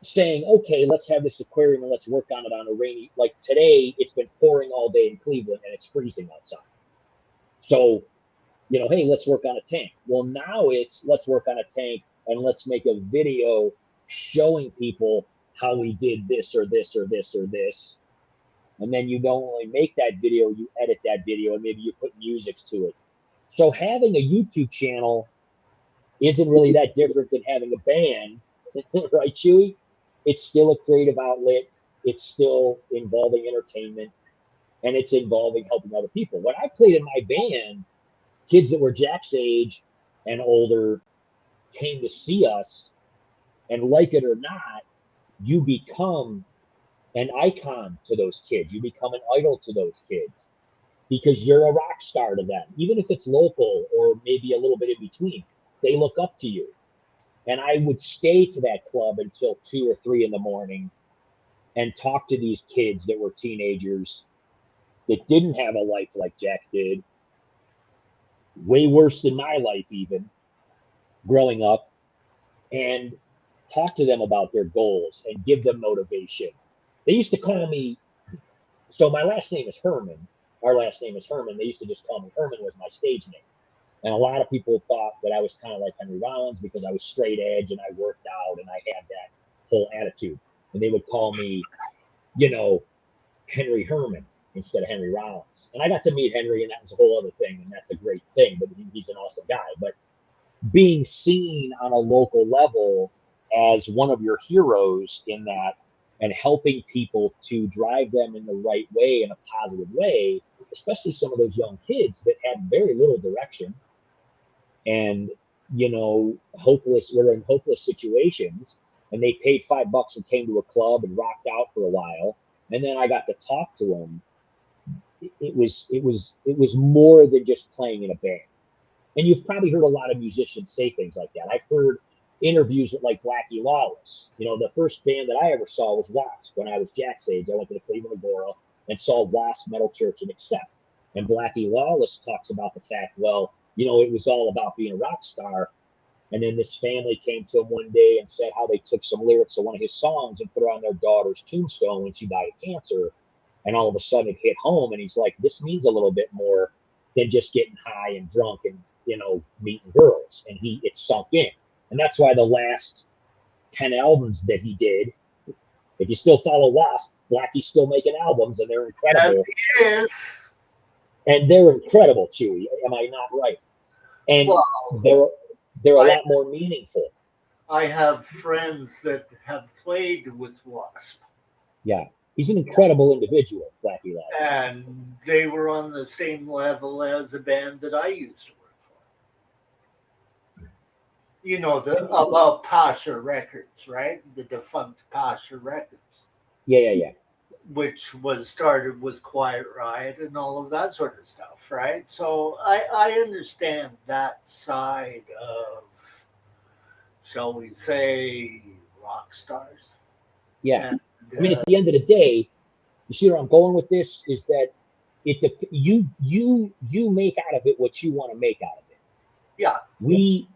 saying, okay, let's have this aquarium and let's work on it on a rainy, like today, it's been pouring all day in Cleveland and it's freezing outside. So, hey, let's work on a tank. Well, now it's let's work on a tank and let's make a video showing people how we did this or this or this or this. And then you don't only make that video, you edit that video and maybe you put music to it. So having a YouTube channel isn't really that different than having a band, right, Chewy? It's still a creative outlet. It's still involving entertainment, and it's involving helping other people. When I played in my band, kids that were Jack's age and older came to see us, and like it or not, you become an icon to those kids. You become an idol to those kids because you're a rock star to them, even if it's local or maybe a little bit in between. They look up to you. And I would stay to that club until 2 or 3 in the morning and talk to these kids that were teenagers that didn't have a life like Jack did, way worse than my life even, growing up, and talk to them about their goals and give them motivation. They used to call me, so my last name is Herman. Our last name is Herman. They used to just call me Herman was my stage name. And a lot of people thought that I was kind of like Henry Rollins because I was straight edge and I worked out and I had that whole attitude. And they would call me, Henry Herman instead of Henry Rollins. And I got to meet Henry, and that was a whole other thing. And that's a great thing. But he's an awesome guy. But being seen on a local level as one of your heroes in that and helping people to drive them in the right way, in a positive way, especially some of those young kids that had very little direction and were in hopeless situations, and they paid $5 and came to a club and rocked out for a while, and then I got to talk to them. It was more than just playing in a band. And you've probably heard a lot of musicians say things like that. I've heard interviews with like Blackie Lawless. The first band that I ever saw was Wasp. When I was Jack's age, I went to the Cleveland Agora and saw Wasp, Metal Church, and Accept. And Blackie Lawless talks about the fact, well, it was all about being a rock star. And then this family came to him one day and said how they took some lyrics of one of his songs and put it on their daughter's tombstone when she died of cancer. And all of a sudden it hit home. And he's like, this means a little bit more than just getting high and drunk and, meeting girls. And it sunk in. And that's why the last 10 albums that he did, if you still follow Wasp, Blackie's still making albums, and they're incredible. Yes, he is. And they're incredible, Chewy. Am I not right? And Well, they're a lot more meaningful. I have friends that have played with Wasp. Yeah. He's an incredible individual, Blackie Love. And they were on the same level as a band that I used to work for. About Pasha Records, right? The defunct Pasha Records. Yeah. Which was started with Quiet Riot and all of that sort of stuff, right? So I understand that side of, shall we say, rock stars. Yeah. And, I mean, at the end of the day, you see where I'm going with this is that you make out of it what you want to make out of it. Yeah. We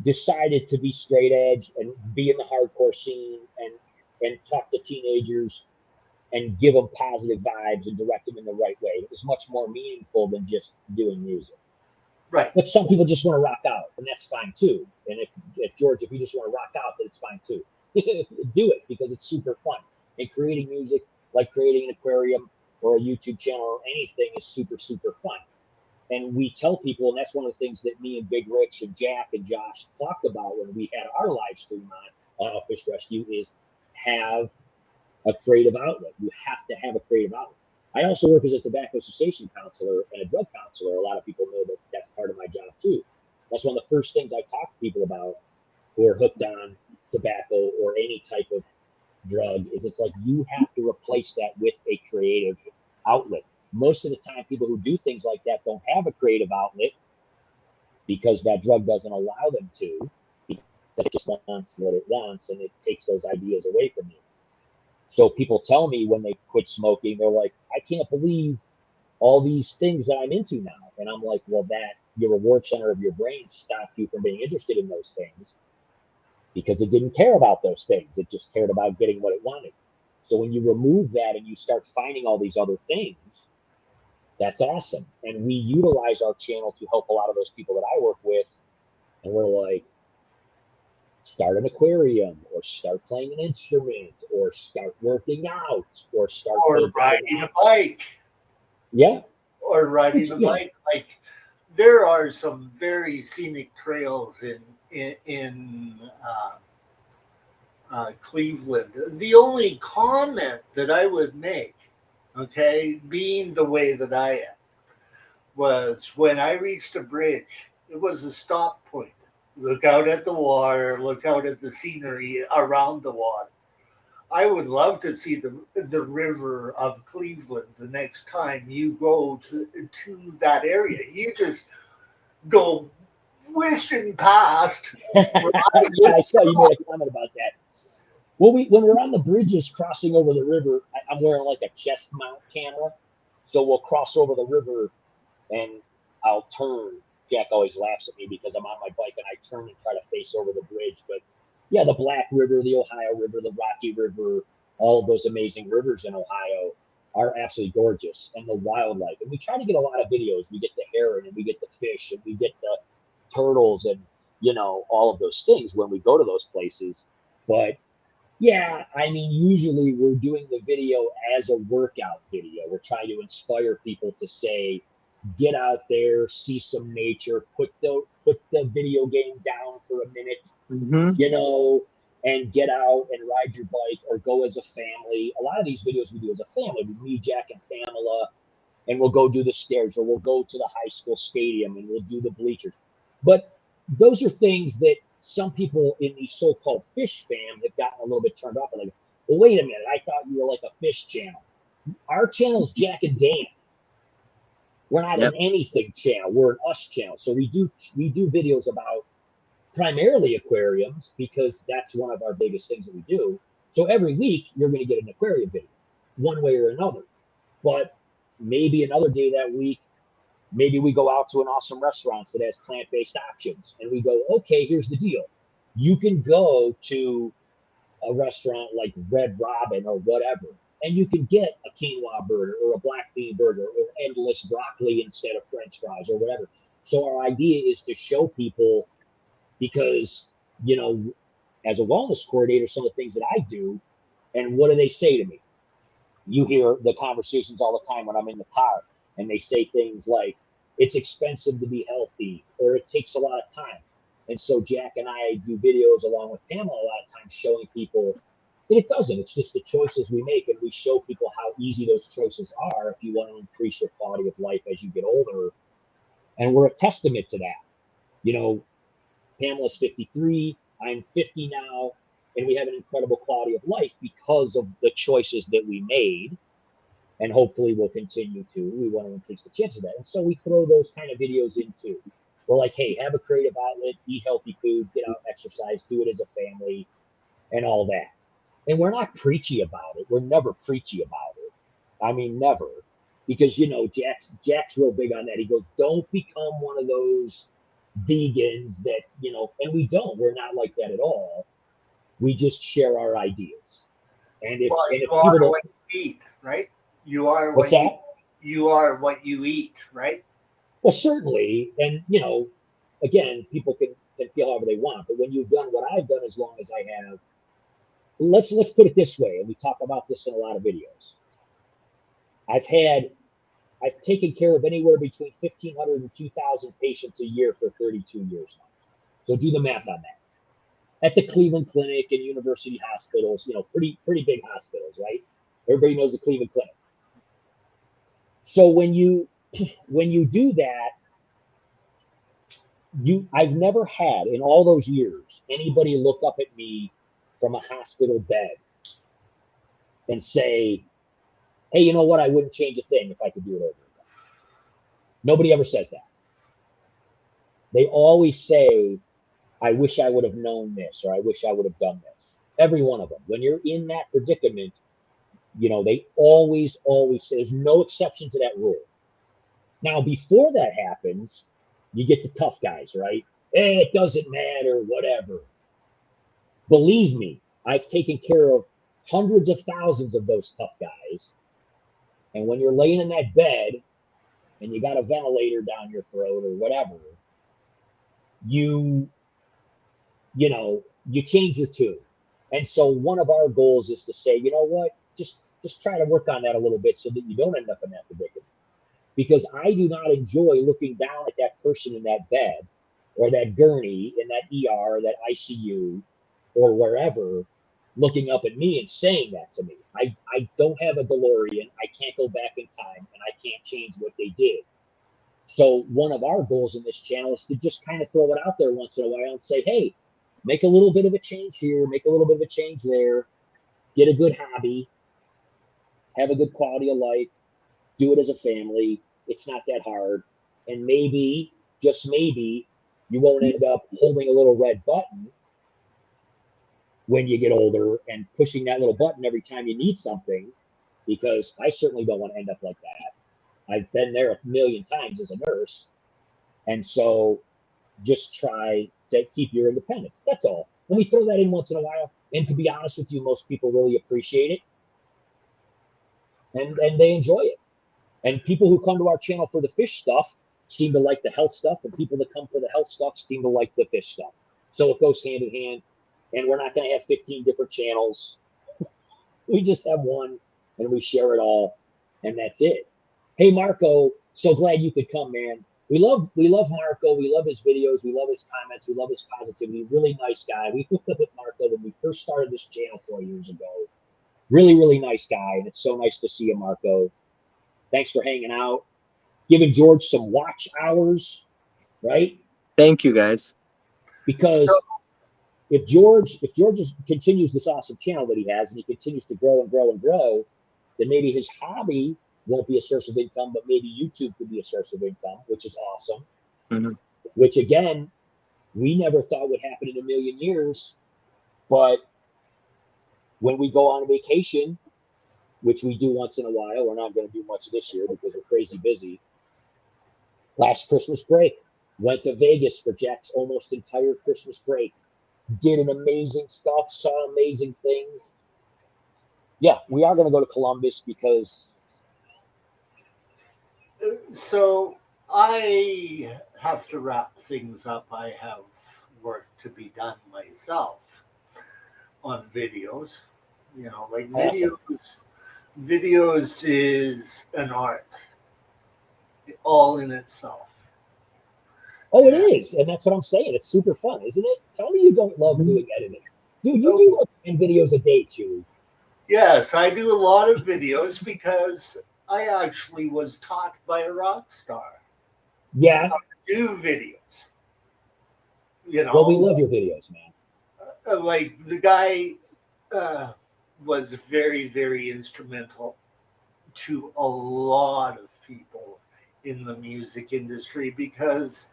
decided to be straight edge and be in the hardcore scene and talk to teenagers and give them positive vibes and direct them in the right way. It was much more meaningful than just doing music. Right. But some people just want to rock out, and that's fine too. And if George, if you just want to rock out, then it's fine too. Do it because it's super fun. And creating music, like creating an aquarium or a YouTube channel or anything, is super, super fun. And we tell people, and that's one of the things that me and Big Rich and Jack and Josh talked about when we had our live stream on Fish Rescue, is have a creative outlet. You have to have a creative outlet. I also work as a tobacco cessation counselor and a drug counselor. A lot of people know that that's part of my job too. That's one of the first things I talk to people about who are hooked on tobacco or any type of drug, is it's like you have to replace that with a creative outlet. Most of the time, people who do things like that don't have a creative outlet because that drug doesn't allow them to, because it just wants what it wants, and it takes those ideas away from you. So people tell me when they quit smoking, they're like, I can't believe all these things that I'm into now. And I'm like, well, that your reward center of your brain stopped you from being interested in those things because it didn't care about those things. It just cared about getting what it wanted. So when you remove that and you start finding all these other things, that's awesome. And we utilize our channel to help a lot of those people that I work with. And we're like, start an aquarium, or start playing an instrument, or start working out, or start riding a bike. Yeah. Or riding a bike. Like, there are some very scenic trails in Cleveland. The only comment that I would make, okay, being the way that I am, was when I reached a bridge, it was a stop point. Look out at the water, look out at the scenery around the water. I would love to see the river of Cleveland the next time you go to that area. You just go whistling past. Yeah, I saw you made a comment about that. Well, when we're on the bridges crossing over the river, I'm wearing like a chest mount camera. So we'll cross over the river and I'll turn. Jack always laughs at me because I'm on my bike and I turn and try to face over the bridge. But yeah, the Black River, the Ohio River, the Rocky River, all of those amazing rivers in Ohio are absolutely gorgeous. And the wildlife. And we try to get a lot of videos. We get the heron and we get the fish and we get the turtles and, all of those things when we go to those places. But yeah, I mean, usually we're doing the video as a workout video. We're trying to inspire people to say, get out there, see some nature, put the video game down for a minute, and get out and ride your bike or go as a family. A lot of these videos we do as a family, me, Jack, and Pamela, and we'll go do the stairs, or we'll go to the high school stadium and we'll do the bleachers. But those are things that some people in the so-called fish fam have gotten a little bit turned off. Like, well, wait a minute, I thought you were like a fish channel. Our channel is Jack and Dan. We're not an anything channel. We're an us channel. So we do videos about primarily aquariums because that's one of our biggest things that we do. So every week you're going to get an aquarium video, one way or another. But maybe another day that week Maybe we go out to an awesome restaurant that has plant-based options, and we go, okay, here's the deal. You can go to a restaurant like Red Robin or whatever, and you can get a quinoa burger or a black bean burger or endless broccoli instead of French fries or whatever. So our idea is to show people, because, you know, as a wellness coordinator, some of the things that I do, and what do they say to me? You hear the conversations all the time when I'm in the car, and they say things like, it's expensive to be healthy, or it takes a lot of time. And so Jack and I do videos along with Pamela a lot of times showing people that it doesn't. It's just the choices we make, and we show people how easy those choices are if you want to increase your quality of life as you get older. And we're a testament to that. You know, Pamela's 53, I'm 50 now, and we have an incredible quality of life because of the choices that we made, and hopefully we'll continue to. We want to increase the chances of that. And so we throw those kind of videos in too. We're like, hey, have a creative outlet, eat healthy food, get out, exercise, do it as a family, and all that. And we're not preachy about it. We're never preachy about it. I mean, never. Because, you know, Jack's real big on that. He goes, don't become one of those vegans that, you know, and we don't. We're not like that at all. We just share our ideas. And if, Well, and you if people are don't, what you eat, right? You are what's what that? you are what you eat, right? Well, certainly, and you know, again, people can feel however they want, but when you've done what I've done as long as I have, let's put it this way, and we talk about this in a lot of videos. I've taken care of anywhere between 1,500 and 2,000 patients a year for 32 years now. So do the math on that. At the Cleveland Clinic and university hospitals, you know, pretty big hospitals, right? Everybody knows the Cleveland Clinic. So when you do that, I've never had in all those years anybody look up at me from a hospital bed and say, hey, you know what, I wouldn't change a thing if I could do it over again. Nobody ever says that. They always say, I wish I would have known this, or I wish I would have done this. Every one of them. When you're in that predicament, you know, they always say, there's no exception to that rule. Now, before that happens, you get the tough guys, right? Hey, it doesn't matter, whatever. Believe me, I've taken care of hundreds of thousands of those tough guys. And when you're laying in that bed and you got a ventilator down your throat or whatever, you change your tune. And so one of our goals is to say, you know what, just try to work on that a little bit so that you don't end up in that predicament. Because I do not enjoy looking down at that person in that bed or that gurney in that ER, that ICU, or wherever, looking up at me and saying that to me. I don't have a DeLorean. I can't go back in time, and I can't change what they did. So one of our goals in this channel is to just kind of throw it out there once in a while and say, hey, make a little bit of a change here, make a little bit of a change there, get a good hobby, have a good quality of life, do it as a family. It's not that hard. And maybe, just maybe, you won't end up holding a little red button when you get older and pushing that little button every time you need something, because I certainly don't want to end up like that. I've been there a million times as a nurse. And so just try to keep your independence. That's all. And we throw that in once in a while. And to be honest with you, most people really appreciate it. And they enjoy it. And people who come to our channel for the fish stuff seem to like the health stuff, and people that come for the health stuff seem to like the fish stuff. So it goes hand in hand. And we're not going to have 15 different channels. We just have one, and we share it all, and that's it. Hey, Marco, so glad you could come, man. We love Marco. We love his videos. We love his comments. We love his positivity. Really nice guy. We hooked up with Marco when we first started this channel 4 years ago. Really nice guy, and it's so nice to see you, Marco. Thanks for hanging out, giving George some watch hours, right? Thank you, guys. Because if George continues this awesome channel that he has, and he continues to grow and grow and grow, then maybe his hobby won't be a source of income, but maybe YouTube could be a source of income, which is awesome. Mm-hmm. Which, again, we never thought would happen in a million years. But when we go on vacation, which we do once in a while, we're not going to do much this year because we're crazy busy. Last Christmas break, went to Vegas for Jack's almost entire Christmas break. Did an amazing stuff, saw amazing things. Yeah, we are going to go to Columbus because So I have to wrap things up. I have work to be done myself on videos. You know, like awesome. videos is an art all in itself. Oh, it And is, and that's what I'm saying. It's super fun, isn't it? Tell me you don't love doing editing, dude. You oh, do like 10 videos a day, too. yes, I do a lot of videos because I actually was taught by a rock star Yeah. how to do videos. You Well, we know, love your videos, man. like the guy uh, was very, very instrumental to a lot of people in the music industry because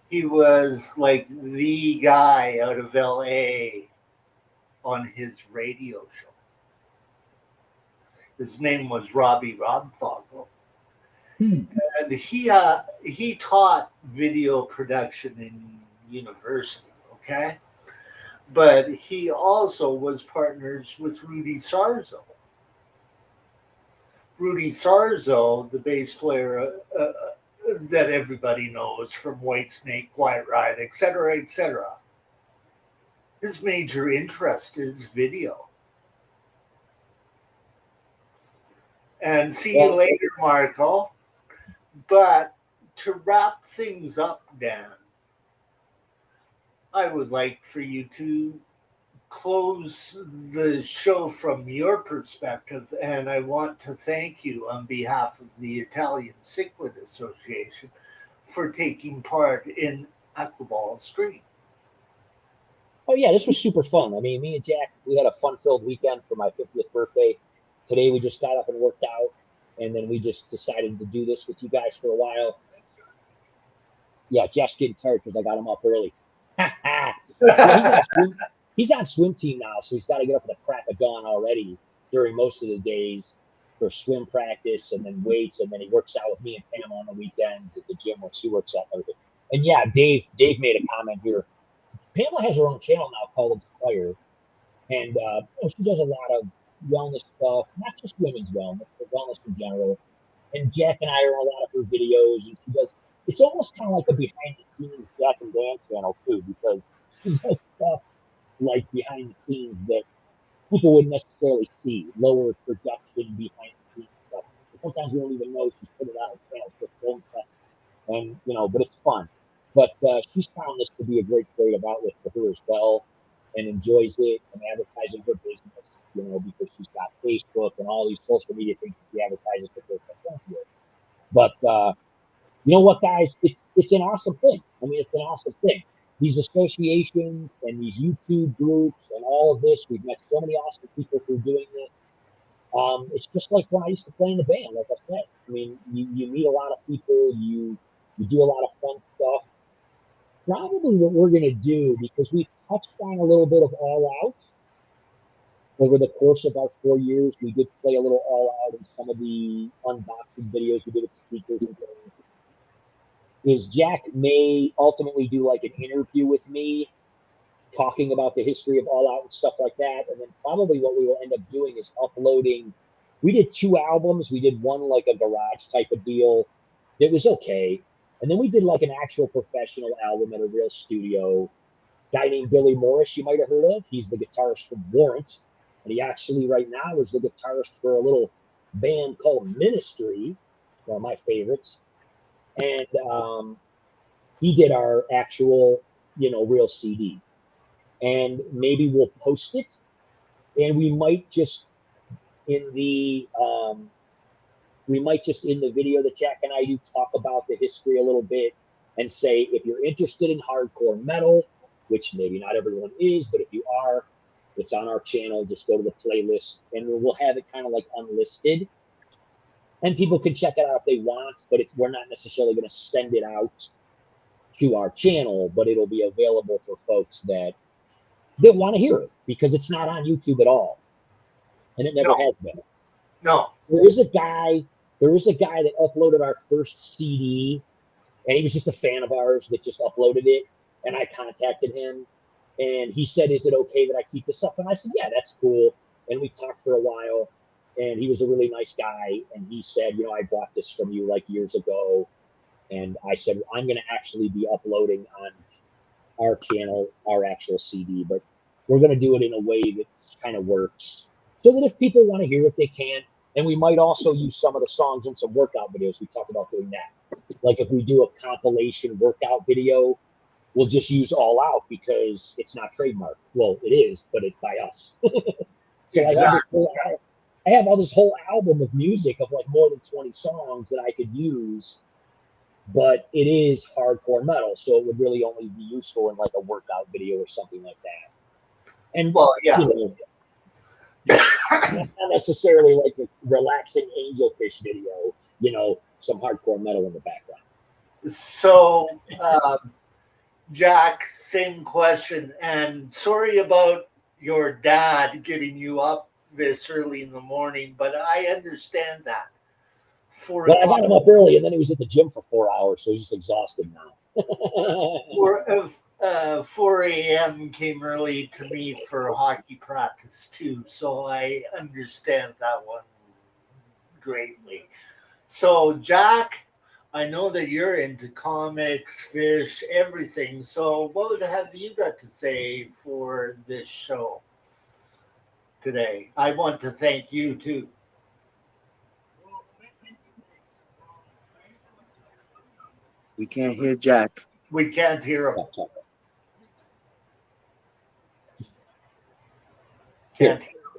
he was like the guy out of LA on his radio show. His name was Robbie Rodfogel. And he taught video production in university, okay? But he also was partners with Rudy Sarzo. Rudy Sarzo, the bass player that everybody knows from Whitesnake, Quiet Riot, etc., etc. His major interest is video. And see you Well, later, Marco. But to wrap things up, Dan, I would like for you to close the show from your perspective, and I want to thank you on behalf of the Italian Cichlid Association for taking part in Aquaball Stream. oh yeah, this was super fun. I mean, me and Jack, we had a fun-filled weekend for my 50th birthday. Today we just got up and worked out, and then we just decided to do this with you guys for a while. Yeah, Jack's getting tired because I got him up early. Yeah, he's on swim team now, so he's got to get up at the crack of dawn already during most of the days for swim practice and then weights, and then he works out with me and Pam on the weekends at the gym where she works out and everything. And yeah, Dave made a comment here. Pamela has her own channel now called Inspire, and she does a lot of wellness stuff, not just women's wellness, but wellness in general. And Jack and I are in a lot of her videos, and she does. It's almost kind of like a behind the scenes Jack and Dan channel too, because she does stuff like behind the scenes that people wouldn't necessarily see, lower production behind the scenes stuff. And sometimes we don't even know she's put it on her channel, she'll film stuff, and but it's fun. But she's found this to be a great creative outlet for her as well, and enjoys it and advertising her business, because she's got Facebook and all these social media things that she advertises for her. But you know what, guys? It's an awesome thing. I mean, it's an awesome thing. These associations and these YouTube groups and all of this, we've met so many awesome people who are doing this. It's just like when I used to play in the band, like I said. I mean, you meet a lot of people, you do a lot of fun stuff. Probably what we're going to do, because we've touched on a little bit of All Out over the course of our 4 years, we did play a little All Out in some of the unboxing videos we did with speakers and things. Is Jack may ultimately do like an interview with me talking about the history of All Out and stuff like that. And then probably what we will end up doing is uploading. We did 2 albums. We did one like a garage type of deal. It was okay. And then we did like an actual professional album at a real studio. Guy named Billy Morris, you might have heard of. He's the guitarist from Warrant. And he actually right now is the guitarist for a little band called Ministry, one of my favorites. And he did our actual, real CD. And maybe we'll post it. And we might just in the video that Jack and I do talk about the history a little bit and say, if you're interested in hardcore metal, which maybe not everyone is, but if you are, it's on our channel. Just go to the playlist and we'll have it kind of like unlisted. And people can check it out if they want, but we're not necessarily going to send it out to our channel, but it'll be available for folks that want to hear it, because it's not on YouTube at all. And it never has been. No. There is a guy that uploaded our first CD, and he was just a fan of ours that just uploaded it. And I contacted him, and he said, "Is it okay that I keep this up?" And I said, "Yeah, that's cool." And we talked for a while, and he was a really nice guy. And he said, "You know, I bought this from you like years ago." And I said, "I'm going to actually be uploading on our channel, our actual CD, but we're going to do it in a way that kind of works so that if people want to hear it, they can. And we might also use some of the songs in some workout videos. We talked about doing that. Like if we do a compilation workout video, we'll just use All Out because it's not trademarked. Well, it is, but it's by us. So I have all this whole album of music of like more than 20 songs that I could use, but it is hardcore metal, so it would really only be useful in like a workout video or something like that. And Well, yeah. you know, not necessarily like a relaxing Angelfish video, you know, some hardcore metal in the background. So, Jack, same question, and sorry about your dad getting you up this early in the morning, but I understand that. Well, I got him up early, and then he was at the gym for 4 hours, so he's just exhausted now. 4 a.m. came early to me for hockey practice too, so I understand that one greatly. So, Jack, I know that you're into comics, fish, everything. So, what have you got to say for this show today? I want to thank you too. We can't hear Jack. We can't hear him. Can't hear him.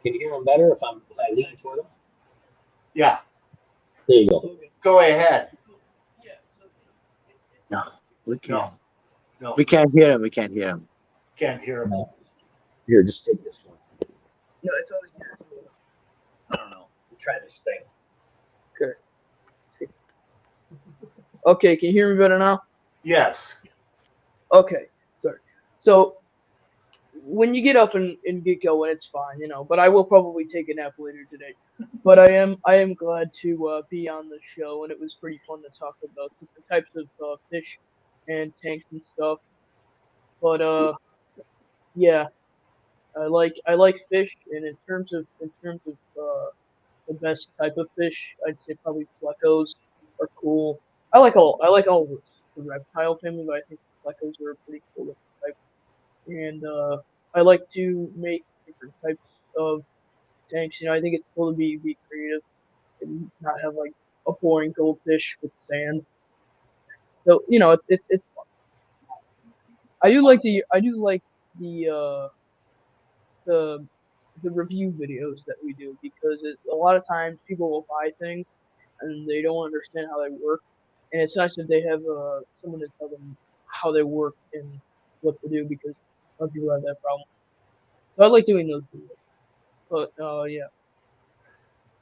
Can you hear him better if I lean toward him? Yeah. There you go. Go ahead. No, we can't. No. We can't hear him. We can't hear him. Can't hear him. No. Here, just take this one. No, it's only here. I don't know. Try this thing. Okay. Okay, can you hear me better now? Yes. Okay, sorry. So when you get up and get going, it's fine, you know. But I will probably take a nap later today. But I am glad to be on the show, and it was pretty fun to talk about different types of fish and tanks and stuff. But yeah, I like fish, and in terms of the best type of fish, I'd say probably plecos are cool. I like all the reptile family, but I think plecos are a pretty cool looking type. And I like to make different types of tanks. You know, I think it's cool to be creative and not have like a boring goldfish with sand. So you know, it's fun. I do like the the review videos that we do because a lot of times people will buy things and they don't understand how they work, and it's nice if they have someone to tell them how they work and what to do because a lot of people have that problem. So I like doing those videos. But yeah.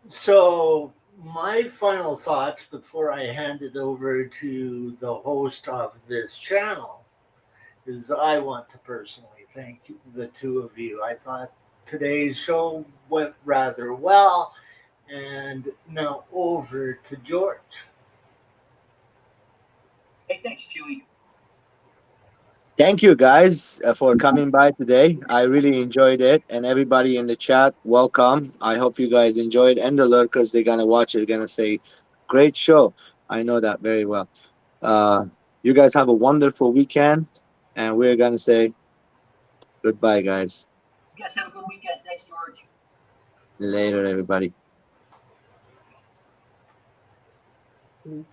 So, my final thoughts before I hand it over to the host of this channel is I want to personally thank the two of you. I thought today's show went rather well. And now over to George. Hey, thanks, Chewy. Thank you guys for coming by today. I really enjoyed it, and everybody in the chat, welcome. I hope you guys enjoyed, and the lurkers, they're gonna watch it, gonna say, "Great show." I know that very well. You guys have a wonderful weekend, and we're gonna say goodbye, guys. You guys have a good weekend. Thanks, George. Later, everybody. Mm.